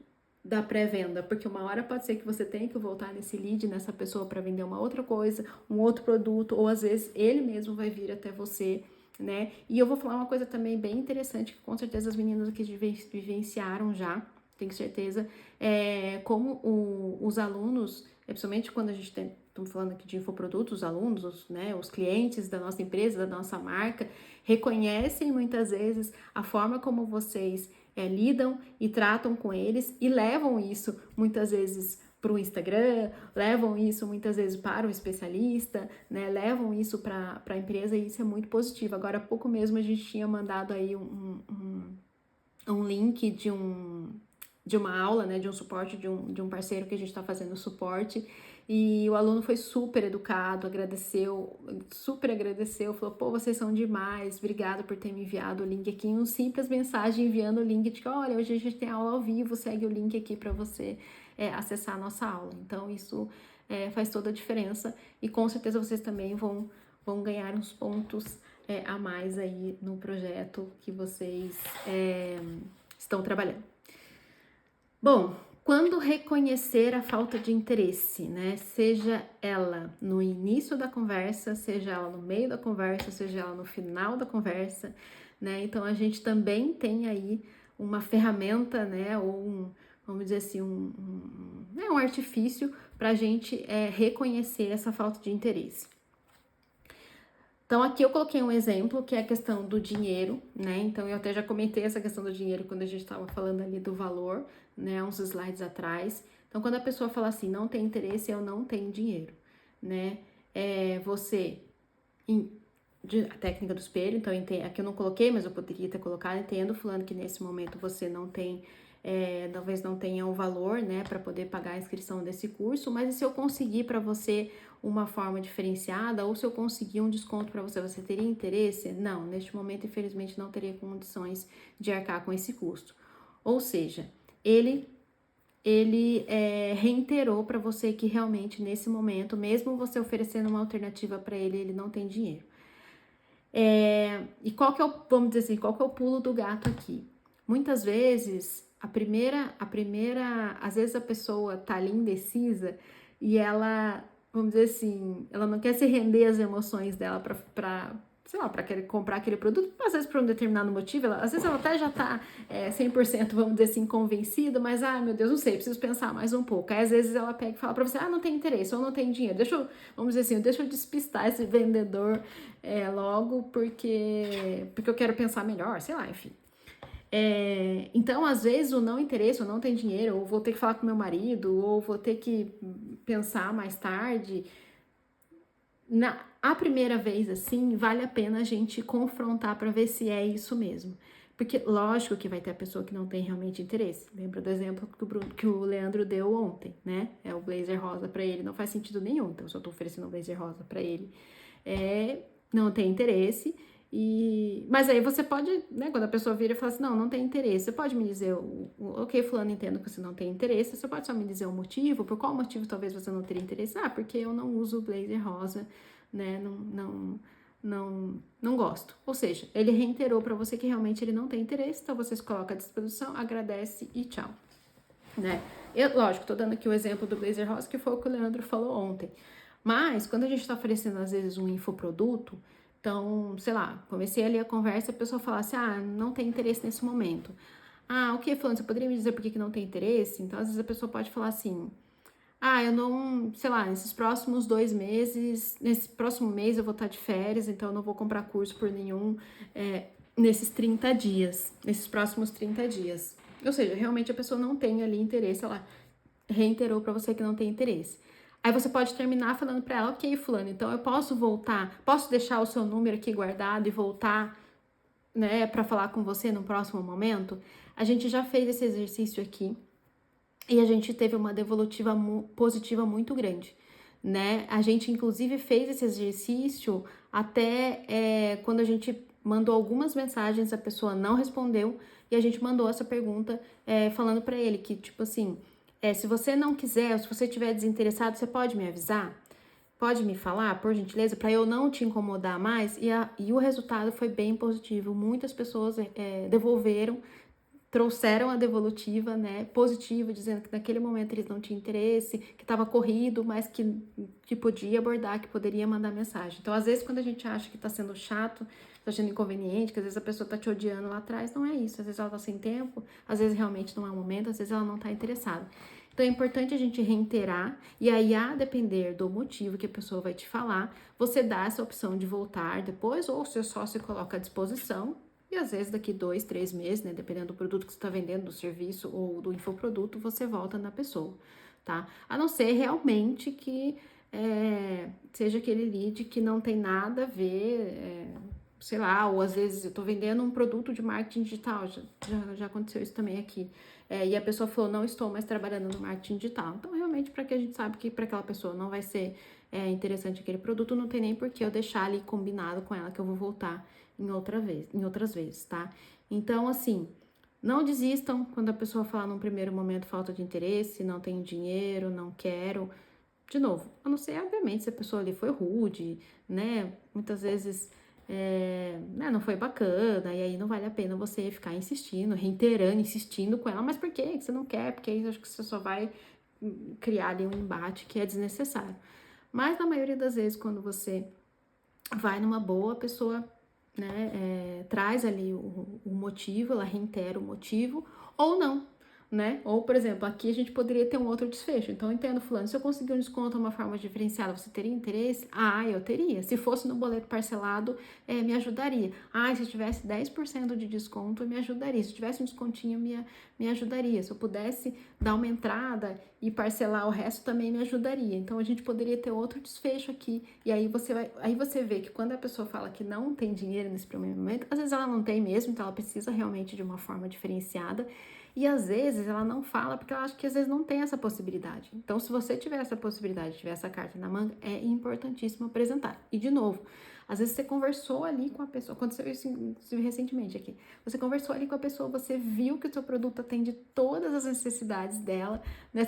da pré-venda, porque uma hora pode ser que você tenha que voltar nesse lead, nessa pessoa para vender uma outra coisa, um outro produto, ou às vezes ele mesmo vai vir até você, né? E eu vou falar uma coisa também bem interessante, que com certeza as meninas aqui vivenciaram já, tenho certeza, como os alunos, principalmente quando a gente tem, estamos falando aqui de infoprodutos, os alunos, os clientes da nossa empresa, da nossa marca, reconhecem muitas vezes a forma como vocês lidam e tratam com eles e levam isso muitas vezes para o Instagram, levam isso muitas vezes para o especialista, né? Levam isso para a empresa e isso é muito positivo. Agora, há pouco mesmo a gente tinha mandado aí um link de uma aula, né, de um suporte de um parceiro que a gente está fazendo suporte, e o aluno foi super educado, super agradeceu, falou, pô, vocês são demais, obrigado por ter me enviado o link aqui, um simples mensagem enviando o link de que, olha, hoje a gente tem aula ao vivo, segue o link aqui para você acessar a nossa aula. Então, isso faz toda a diferença, e com certeza vocês também vão ganhar uns pontos a mais aí no projeto que vocês estão trabalhando. Bom, quando reconhecer a falta de interesse, né? Seja ela no início da conversa, seja ela no meio da conversa, seja ela no final da conversa, né? Então a gente também tem aí uma ferramenta, né? Ou vamos dizer assim, um artifício para a gente reconhecer essa falta de interesse. Então, aqui eu coloquei um exemplo, que é a questão do dinheiro, né? Então, eu até já comentei essa questão do dinheiro quando a gente estava falando ali do valor, né? Uns slides atrás. Então, quando a pessoa fala assim, não tem interesse, eu não tenho dinheiro, né? A técnica do espelho, então, aqui eu não coloquei, mas eu poderia ter colocado, entendo, falando que nesse momento você não tem, talvez não tenha o valor, né, para poder pagar a inscrição desse curso, mas se eu conseguir para você uma forma diferenciada, ou se eu conseguir um desconto para você, você teria interesse? Não, neste momento, infelizmente, não teria condições de arcar com esse custo. Ou seja, ele reiterou para você que realmente, nesse momento, mesmo você oferecendo uma alternativa para ele não tem dinheiro. E qual que é vamos dizer assim, qual que é o pulo do gato aqui? Muitas vezes, às vezes a pessoa tá ali indecisa e ela, vamos dizer assim, ela não quer se render às emoções dela para sei lá, para querer comprar aquele produto, às vezes por um determinado motivo, às vezes ela até já tá 100%, vamos dizer assim, convencida, mas, meu Deus, não sei, preciso pensar mais um pouco. Aí, às vezes, ela pega e fala pra você, não tem interesse, ou não tem dinheiro, vamos dizer assim, deixa eu despistar esse vendedor logo, porque eu quero pensar melhor, sei lá, enfim. Então, às vezes, o não interesse, ou não tem dinheiro, ou vou ter que falar com meu marido, ou vou ter que pensar mais tarde. A primeira vez, assim, vale a pena a gente confrontar para ver se é isso mesmo. Porque, lógico que vai ter a pessoa que não tem realmente interesse. Lembra do exemplo que o Leandro deu ontem, né? É o blazer rosa para ele, não faz sentido nenhum. Então, se eu tô oferecendo um blazer rosa para ele, não tem interesse. Mas aí você pode, né, quando a pessoa vira e fala assim, não tem interesse, você pode me dizer, ok, fulano, entendo que você não tem interesse, você pode só me dizer o motivo, por qual motivo talvez você não teria interesse? Porque eu não uso blazer rosa, né, não gosto. Ou seja, ele reiterou para você que realmente ele não tem interesse, então você se coloca à disposição, agradece e tchau, né? Lógico, tô dando aqui o exemplo do blazer rosa, que foi o que o Leandro falou ontem, mas quando a gente tá oferecendo às vezes um infoproduto, então, sei lá, comecei ali a conversa, a pessoa fala assim, não tem interesse nesse momento. Ok, fulano, você poderia me dizer por que não tem interesse? Então, às vezes a pessoa pode falar assim, eu não, sei lá, nesses próximos 2 meses, nesse próximo mês eu vou estar de férias, então eu não vou comprar curso por nenhum nesses 30 dias, nesses próximos 30 dias. Ou seja, realmente a pessoa não tem ali interesse, ela reiterou para você que não tem interesse. Aí você pode terminar falando para ela, ok, fulano, então eu posso voltar, posso deixar o seu número aqui guardado e voltar, né, para falar com você no próximo momento? A gente já fez esse exercício aqui e a gente teve uma devolutiva positiva muito grande, né? A gente, inclusive, fez esse exercício até quando a gente mandou algumas mensagens, a pessoa não respondeu e a gente mandou essa pergunta falando para ele que, tipo assim, se você não quiser, ou se você estiver desinteressado, você pode me avisar? Pode me falar, por gentileza, para eu não te incomodar mais? E o resultado foi bem positivo. Muitas pessoas devolveram, trouxeram a devolutiva, né, positiva, dizendo que naquele momento eles não tinham interesse, que estava corrido, mas que podia abordar, que poderia mandar mensagem. Então, às vezes, quando a gente acha que está sendo chato, está sendo inconveniente, que às vezes a pessoa está te odiando lá atrás, não é isso. Às vezes ela está sem tempo, às vezes realmente não é o momento, às vezes ela não está interessada. Então, é importante a gente reiterar, e aí, a depender do motivo que a pessoa vai te falar, você dá essa opção de voltar depois, ou se só se coloca à disposição, e às vezes daqui 2, 3 meses, né, dependendo do produto que você está vendendo, do serviço ou do infoproduto, você volta na pessoa, tá? A não ser realmente que seja aquele lead que não tem nada a ver, sei lá, ou às vezes eu estou vendendo um produto de marketing digital, já aconteceu isso também aqui. E a pessoa falou, não estou mais trabalhando no marketing digital. Então, realmente, para que a gente sabe que para aquela pessoa não vai ser interessante aquele produto, não tem nem por que eu deixar ali combinado com ela que eu vou voltar em outras vezes, tá? Então, assim, não desistam quando a pessoa falar num primeiro momento falta de interesse, não tenho dinheiro, não quero. De novo, a não ser, obviamente, se a pessoa ali foi rude, né? Muitas vezes né, não foi bacana, e aí não vale a pena você ficar insistindo, reiterando, insistindo com ela, mas por que você não quer? Porque aí acho que você só vai criar ali um embate que é desnecessário. Mas na maioria das vezes, quando você vai numa boa, a pessoa traz ali o motivo, ela reitera o motivo, ou não, né? Ou, por exemplo, aqui a gente poderia ter um outro desfecho. Então, eu entendo, fulano, se eu conseguir um desconto de uma forma diferenciada, você teria interesse? Ah, eu teria. Se fosse no boleto parcelado, me ajudaria. Ah, se tivesse 10% de desconto, me ajudaria. Se tivesse um descontinho, me ajudaria. Se eu pudesse dar uma entrada e parcelar o resto, também me ajudaria. Então, a gente poderia ter outro desfecho aqui. E aí você vê que quando a pessoa fala que não tem dinheiro nesse primeiro momento, às vezes ela não tem mesmo, então ela precisa realmente de uma forma diferenciada. E às vezes ela não fala porque ela acha que às vezes não tem essa possibilidade. Então, se você tiver essa possibilidade, tiver essa carta na manga, é importantíssimo apresentar. E de novo, às vezes você conversou ali com a pessoa, aconteceu isso recentemente aqui, você conversou ali com a pessoa, você viu que o seu produto atende todas as necessidades dela, né?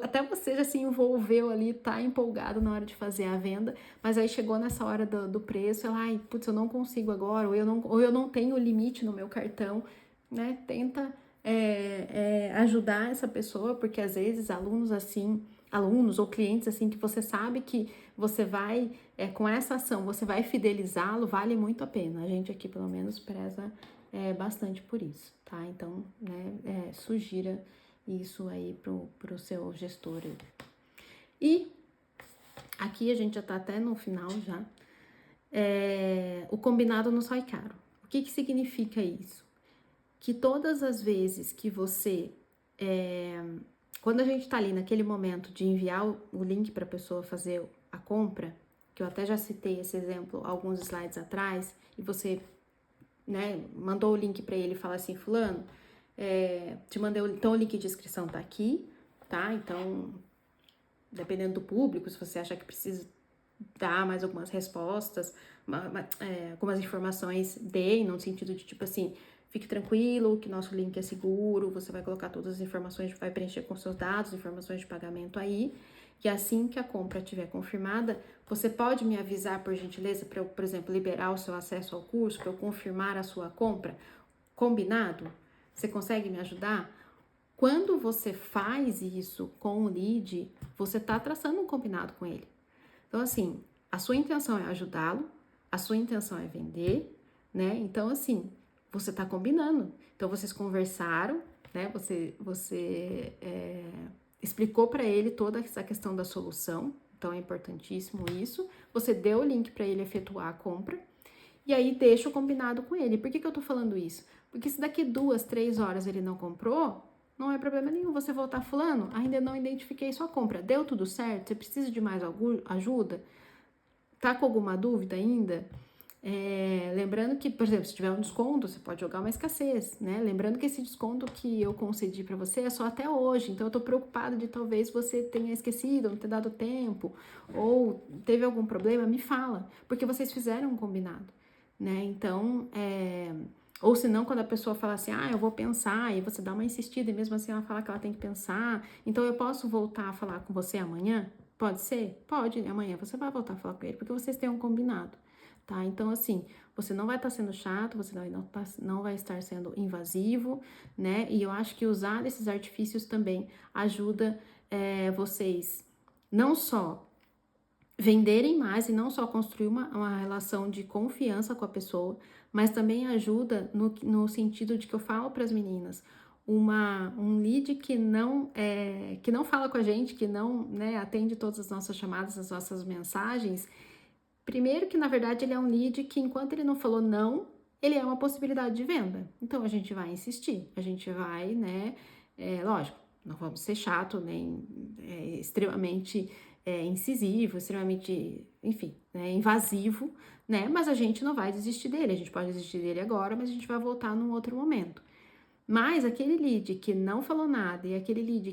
Até você já se envolveu ali, tá empolgado na hora de fazer a venda, mas aí chegou nessa hora do preço, ela, ai, putz, eu não consigo agora, ou eu não tenho limite no meu cartão, né? Tenta ajudar essa pessoa, porque às vezes alunos ou clientes assim que você sabe que você vai, com essa ação, você vai fidelizá-lo, vale muito a pena. A gente aqui, pelo menos, preza bastante por isso, tá? Então, né, sugira isso aí pro seu gestor. E aqui a gente já tá até no final já. O combinado não sai caro. O que significa isso? Que todas as vezes que você, quando a gente tá ali naquele momento de enviar o link para a pessoa fazer a compra, que eu até já citei esse exemplo alguns slides atrás, e você, né, mandou o link para ele e fala assim, fulano, te mandei, então o link de inscrição tá aqui, tá? Então, dependendo do público, se você achar que precisa dar mais algumas respostas, algumas informações, dê, no sentido de tipo assim, fique tranquilo, que nosso link é seguro, você vai colocar todas as informações, vai preencher com seus dados, informações de pagamento aí, e assim que a compra estiver confirmada, você pode me avisar, por gentileza, para eu, por exemplo, liberar o seu acesso ao curso, para eu confirmar a sua compra? Combinado? Você consegue me ajudar? Quando você faz isso com o lead, você está traçando um combinado com ele. Então, assim, a sua intenção é ajudá-lo, a sua intenção é vender, né? Então, assim, você tá combinando. Então, vocês conversaram, né? Você explicou para ele toda essa questão da solução. Então, é importantíssimo isso. Você deu o link para ele efetuar a compra. E aí, deixa o combinado com ele. Por que eu tô falando isso? Porque se daqui 2, 3 horas ele não comprou, não é problema nenhum você voltar fulano, ainda não identifiquei sua compra. Deu tudo certo? Você precisa de mais ajuda? Tá com alguma dúvida ainda? Lembrando que, por exemplo, se tiver um desconto, você pode jogar uma escassez, né? Lembrando que esse desconto que eu concedi para você é só até hoje, então eu tô preocupada de talvez você tenha esquecido, não ter dado tempo, ou teve algum problema, me fala, porque vocês fizeram um combinado, né? Então, ou se não, quando a pessoa fala assim, eu vou pensar, e você dá uma insistida, e mesmo assim ela fala que ela tem que pensar, então eu posso voltar a falar com você amanhã? Pode ser? Pode, amanhã você vai voltar a falar com ele, porque vocês têm um combinado. Tá? Então, assim, você não vai estar sendo chato, você não vai estar sendo invasivo, né? E eu acho que usar esses artifícios também ajuda vocês não só venderem mais e não só construir uma relação de confiança com a pessoa, mas também ajuda no sentido de que eu falo para as meninas, um lead que não fala com a gente, que não, né, atende todas as nossas chamadas, as nossas mensagens. Primeiro que, na verdade, ele é um lead que, enquanto ele não falou não, ele é uma possibilidade de venda. Então, a gente vai insistir, a gente vai, né, lógico, não vamos ser chato, nem extremamente incisivo, extremamente, enfim, né, invasivo, né, mas a gente não vai desistir dele, a gente pode desistir dele agora, mas a gente vai voltar num outro momento. Mas aquele lead que não falou nada e aquele lead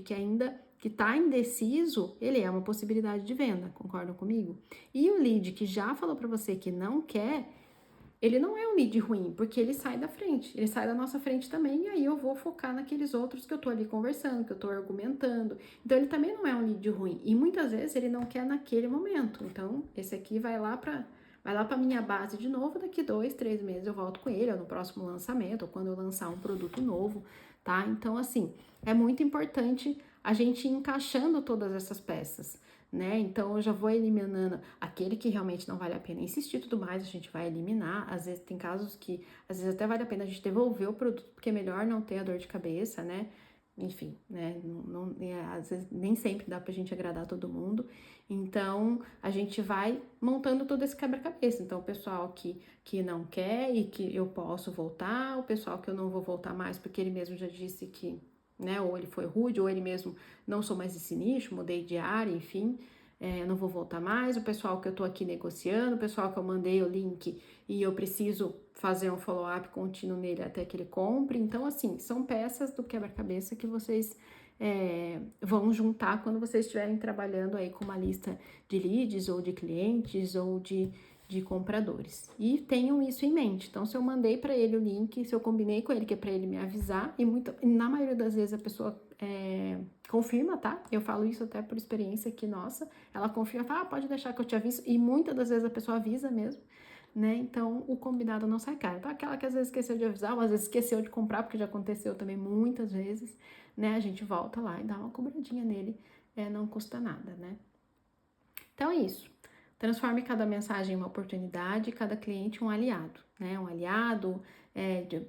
que está indeciso, ele é uma possibilidade de venda, concordam comigo? E o lead que já falou para você que não quer, ele não é um lead ruim, porque ele sai da frente, ele sai da nossa frente também, e aí eu vou focar naqueles outros que eu tô ali conversando, que eu tô argumentando. Então ele também não é um lead ruim, e muitas vezes ele não quer naquele momento. Então esse aqui vai lá para minha base de novo, daqui 2, 3 meses eu volto com ele, ou no próximo lançamento, ou quando eu lançar um produto novo, tá? Então, assim, é muito importante a gente ir encaixando todas essas peças, né? Então, eu já vou eliminando aquele que realmente não vale a pena insistir e tudo mais, a gente vai eliminar. Às vezes, tem casos que, às vezes, até vale a pena a gente devolver o produto, porque é melhor não ter a dor de cabeça, né? Enfim, né? Às vezes, nem sempre dá pra gente agradar todo mundo. Então, a gente vai montando todo esse quebra-cabeça. Então, o pessoal que não quer e que eu posso voltar, o pessoal que eu não vou voltar mais porque ele mesmo já disse que, né, ou ele foi rude, ou ele mesmo não sou mais esse nicho, mudei de área, enfim, não vou voltar mais. O pessoal que eu tô aqui negociando, o pessoal que eu mandei o link e eu preciso fazer um follow-up contínuo nele até que ele compre. Então, assim, são peças do quebra-cabeça que vocês vão juntar quando vocês estiverem trabalhando aí com uma lista de leads ou de clientes ou de compradores. E tenham isso em mente. Então, se eu mandei para ele o link, se eu combinei com ele que é para ele me avisar, e na maioria das vezes a pessoa confirma, tá? Eu falo isso até por experiência aqui nossa. Ela confirma, fala, pode deixar que eu te aviso. E muitas das vezes a pessoa avisa mesmo, né? Então, o combinado não sai caro. Então, aquela que às vezes esqueceu de avisar, ou às vezes esqueceu de comprar, porque já aconteceu também muitas vezes, né? A gente volta lá e dá uma cobradinha nele, não custa nada, né? Então, é isso. Transforme cada mensagem em uma oportunidade, cada cliente um aliado, né? Um aliado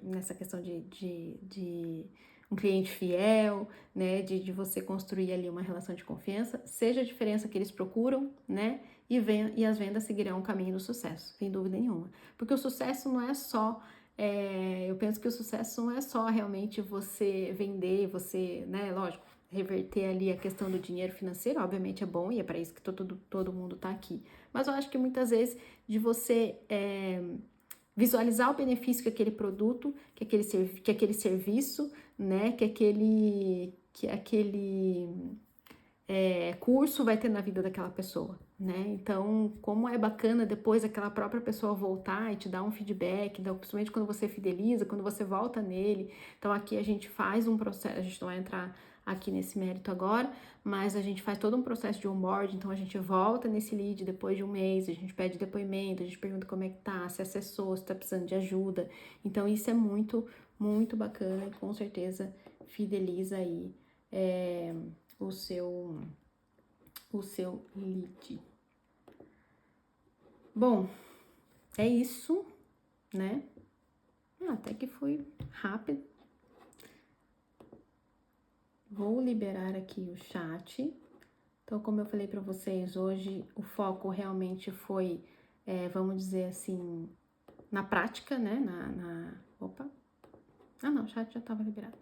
nessa questão de um cliente fiel, né? De você construir ali uma relação de confiança, seja a diferença que eles procuram, né? E as vendas seguirão o caminho do sucesso, sem dúvida nenhuma. Porque o sucesso não é só. Eu penso que o sucesso não é só realmente você vender, você, né? Lógico, reverter ali a questão do dinheiro financeiro, obviamente é bom e é para isso que todo mundo tá aqui. Mas eu acho que muitas vezes de você visualizar o benefício que aquele produto, que aquele serviço, né, que aquele curso vai ter na vida daquela pessoa, né? Então, como é bacana depois aquela própria pessoa voltar e te dar um feedback, principalmente quando você fideliza, quando você volta nele. Então, aqui a gente faz um processo, a gente não vai entrar aqui nesse mérito agora, mas a gente faz todo um processo de onboard, então a gente volta nesse lead depois de um mês, a gente pede depoimento, a gente pergunta como é que tá, se acessou, se tá precisando de ajuda. Então, isso é muito, muito bacana e com certeza fideliza aí o seu lead. Bom, é isso, né? Até que foi rápido. Vou liberar aqui o chat. Então, como eu falei para vocês, hoje o foco realmente foi, vamos dizer assim, na prática, né? Opa! Ah, não, o chat já estava liberado.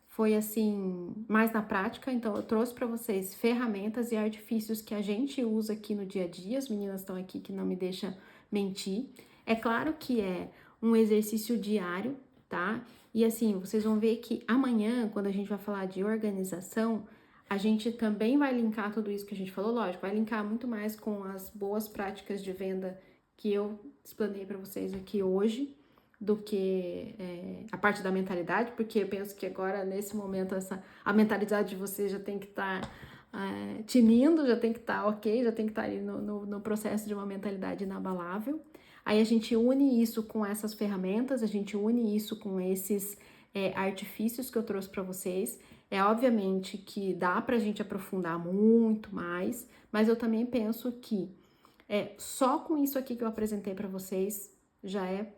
Foi assim, mais na prática, então eu trouxe para vocês ferramentas e artifícios que a gente usa aqui no dia a dia. As meninas estão aqui que não me deixam mentir. É claro que é um exercício diário, tá? E assim, vocês vão ver que amanhã, quando a gente vai falar de organização, a gente também vai linkar tudo isso que a gente falou, lógico, vai linkar muito mais com as boas práticas de venda que eu explanei para vocês aqui hoje, do que a parte da mentalidade, porque eu penso que agora, nesse momento, a mentalidade de vocês já tem que estar tinindo, já tem que estar ok, já tem que estar ali no processo de uma mentalidade inabalável. Aí a gente une isso com essas ferramentas, a gente une isso com esses artifícios que eu trouxe para vocês. É obviamente que dá para a gente aprofundar muito mais, mas eu também penso que só com isso aqui que eu apresentei para vocês já é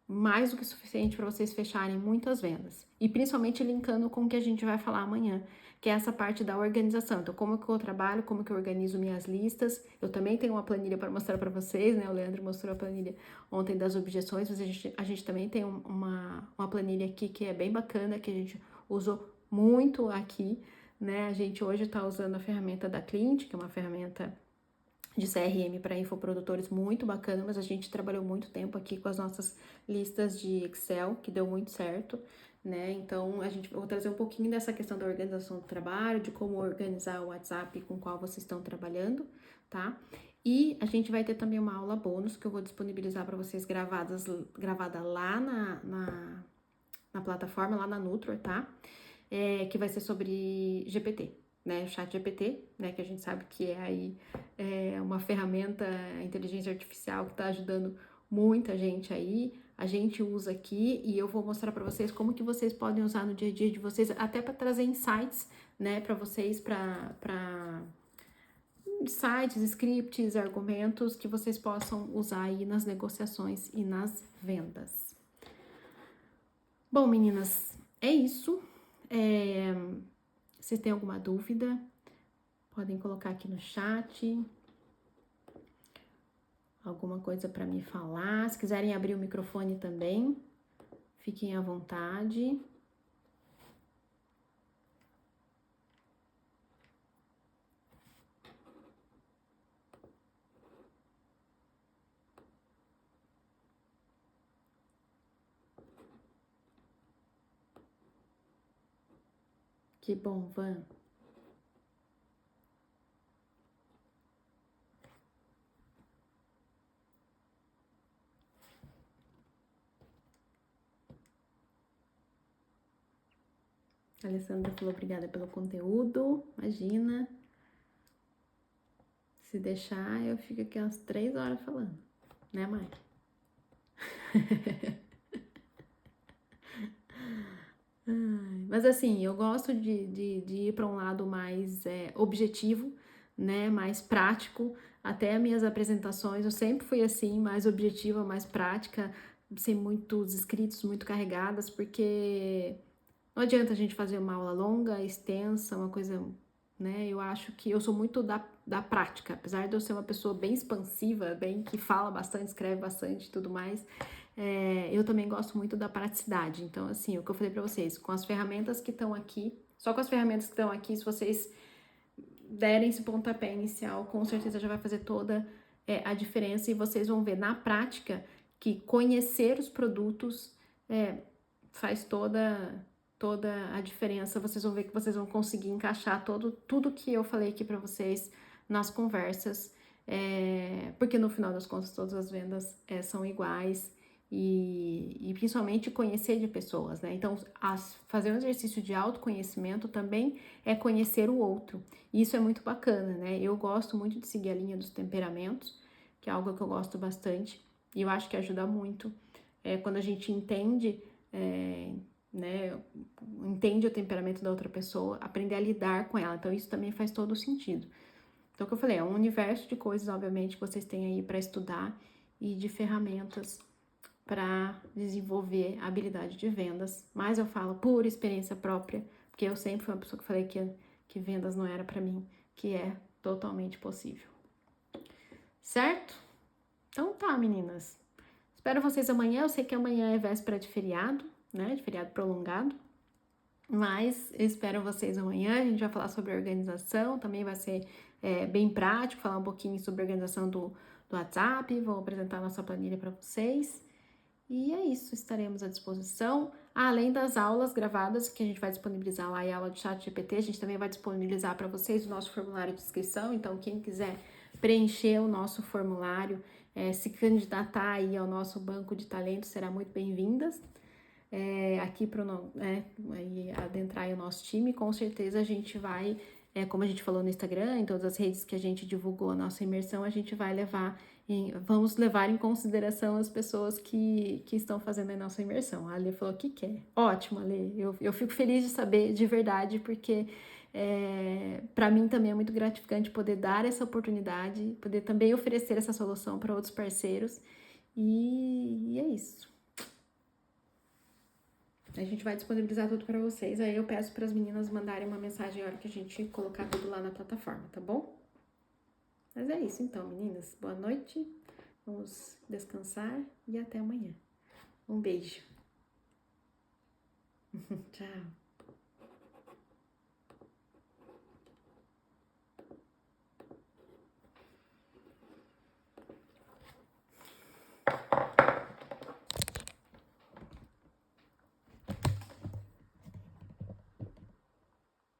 mais do que suficiente para vocês fecharem muitas vendas. E principalmente linkando com o que a gente vai falar amanhã, que é essa parte da organização. Então, como que eu trabalho, como que eu organizo minhas listas. Eu também tenho uma planilha para mostrar para vocês, né? O Leandro mostrou a planilha ontem das objeções, mas a gente também tem uma planilha aqui que é bem bacana, que a gente usou muito aqui, né? A gente hoje está usando a ferramenta da Clint, que é uma ferramenta de CRM para infoprodutores muito bacana, mas a gente trabalhou muito tempo aqui com as nossas listas de Excel, que deu muito certo, né? Então, vou trazer um pouquinho dessa questão da organização do trabalho, de como organizar o WhatsApp com o qual vocês estão trabalhando, tá? E a gente vai ter também uma aula bônus que eu vou disponibilizar para vocês gravada lá na plataforma, lá na Nutror, tá? Que vai ser sobre GPT, né? O chat GPT, né? Que a gente sabe que é aí uma ferramenta, inteligência artificial que está ajudando muita gente aí. A gente usa aqui e eu vou mostrar para vocês como que vocês podem usar no dia a dia de vocês, até para trazer insights, né? Para vocês, para sites, scripts, argumentos que vocês possam usar aí nas negociações e nas vendas. Bom, meninas, é isso. Se tem alguma dúvida, podem colocar aqui no chat. Alguma coisa para me falar. Se quiserem abrir o microfone também, fiquem à vontade. Que bom, Van. A Alessandra falou obrigada pelo conteúdo. Imagina. Se deixar, eu fico aqui umas 3 horas falando. Né, mãe? Mas assim, eu gosto de ir para um lado mais objetivo, né? Mais prático. Até as minhas apresentações, eu sempre fui assim, mais objetiva, mais prática, sem muitos escritos, muito carregadas, porque não adianta a gente fazer uma aula longa, extensa, uma coisa, né? Eu acho que eu sou muito da prática, apesar de eu ser uma pessoa bem expansiva, bem que fala bastante, escreve bastante e tudo mais, eu também gosto muito da praticidade. Então, assim, o que eu falei pra vocês, com as ferramentas que estão aqui, só com as ferramentas que estão aqui, se vocês derem esse pontapé inicial, com certeza já vai fazer toda a diferença e vocês vão ver na prática que conhecer os produtos faz toda a diferença. Vocês vão ver que vocês vão conseguir encaixar tudo que eu falei aqui para vocês nas conversas, porque no final das contas todas as vendas são iguais e principalmente conhecer de pessoas, né? Então, fazer um exercício de autoconhecimento também é conhecer o outro. E isso é muito bacana, né? Eu gosto muito de seguir a linha dos temperamentos, que é algo que eu gosto bastante e eu acho que ajuda muito quando a gente entende né, entende o temperamento da outra pessoa, aprender a lidar com ela. Então, isso também faz todo o sentido. Então, o que eu falei, é um universo de coisas, obviamente, que vocês têm aí para estudar e de ferramentas para desenvolver a habilidade de vendas. Mas eu falo por experiência própria, porque eu sempre fui uma pessoa que falei que vendas não era para mim, que é totalmente possível. Certo? Então tá, meninas. Espero vocês amanhã. Eu sei que amanhã é véspera de feriado, né? De feriado prolongado. Mas eu espero vocês amanhã. A gente vai falar sobre organização. Também vai ser bem prático, falar um pouquinho sobre a organização do do WhatsApp, vou apresentar a nossa planilha para vocês. E é isso, estaremos à disposição. Além das aulas gravadas que a gente vai disponibilizar lá e a aula de ChatGPT, a gente também vai disponibilizar para vocês o nosso formulário de inscrição. Então, quem quiser preencher o nosso formulário, se candidatar aí ao nosso banco de talentos, será muito bem-vindas. Aqui para adentrar aí o nosso time, com certeza a gente vai, como a gente falou no Instagram, em todas as redes que a gente divulgou a nossa imersão, a gente vai vamos levar em consideração as pessoas que estão fazendo a nossa imersão. A Ale falou que quer. Ótimo, Ale, eu fico feliz de saber de verdade, porque para mim também é muito gratificante poder dar essa oportunidade, poder também oferecer essa solução para outros parceiros, e é isso. A gente vai disponibilizar tudo para vocês. Aí eu peço para as meninas mandarem uma mensagem na hora que a gente colocar tudo lá na plataforma, tá bom? Mas é isso então, meninas. Boa noite. Vamos descansar e até amanhã. Um beijo. Tchau.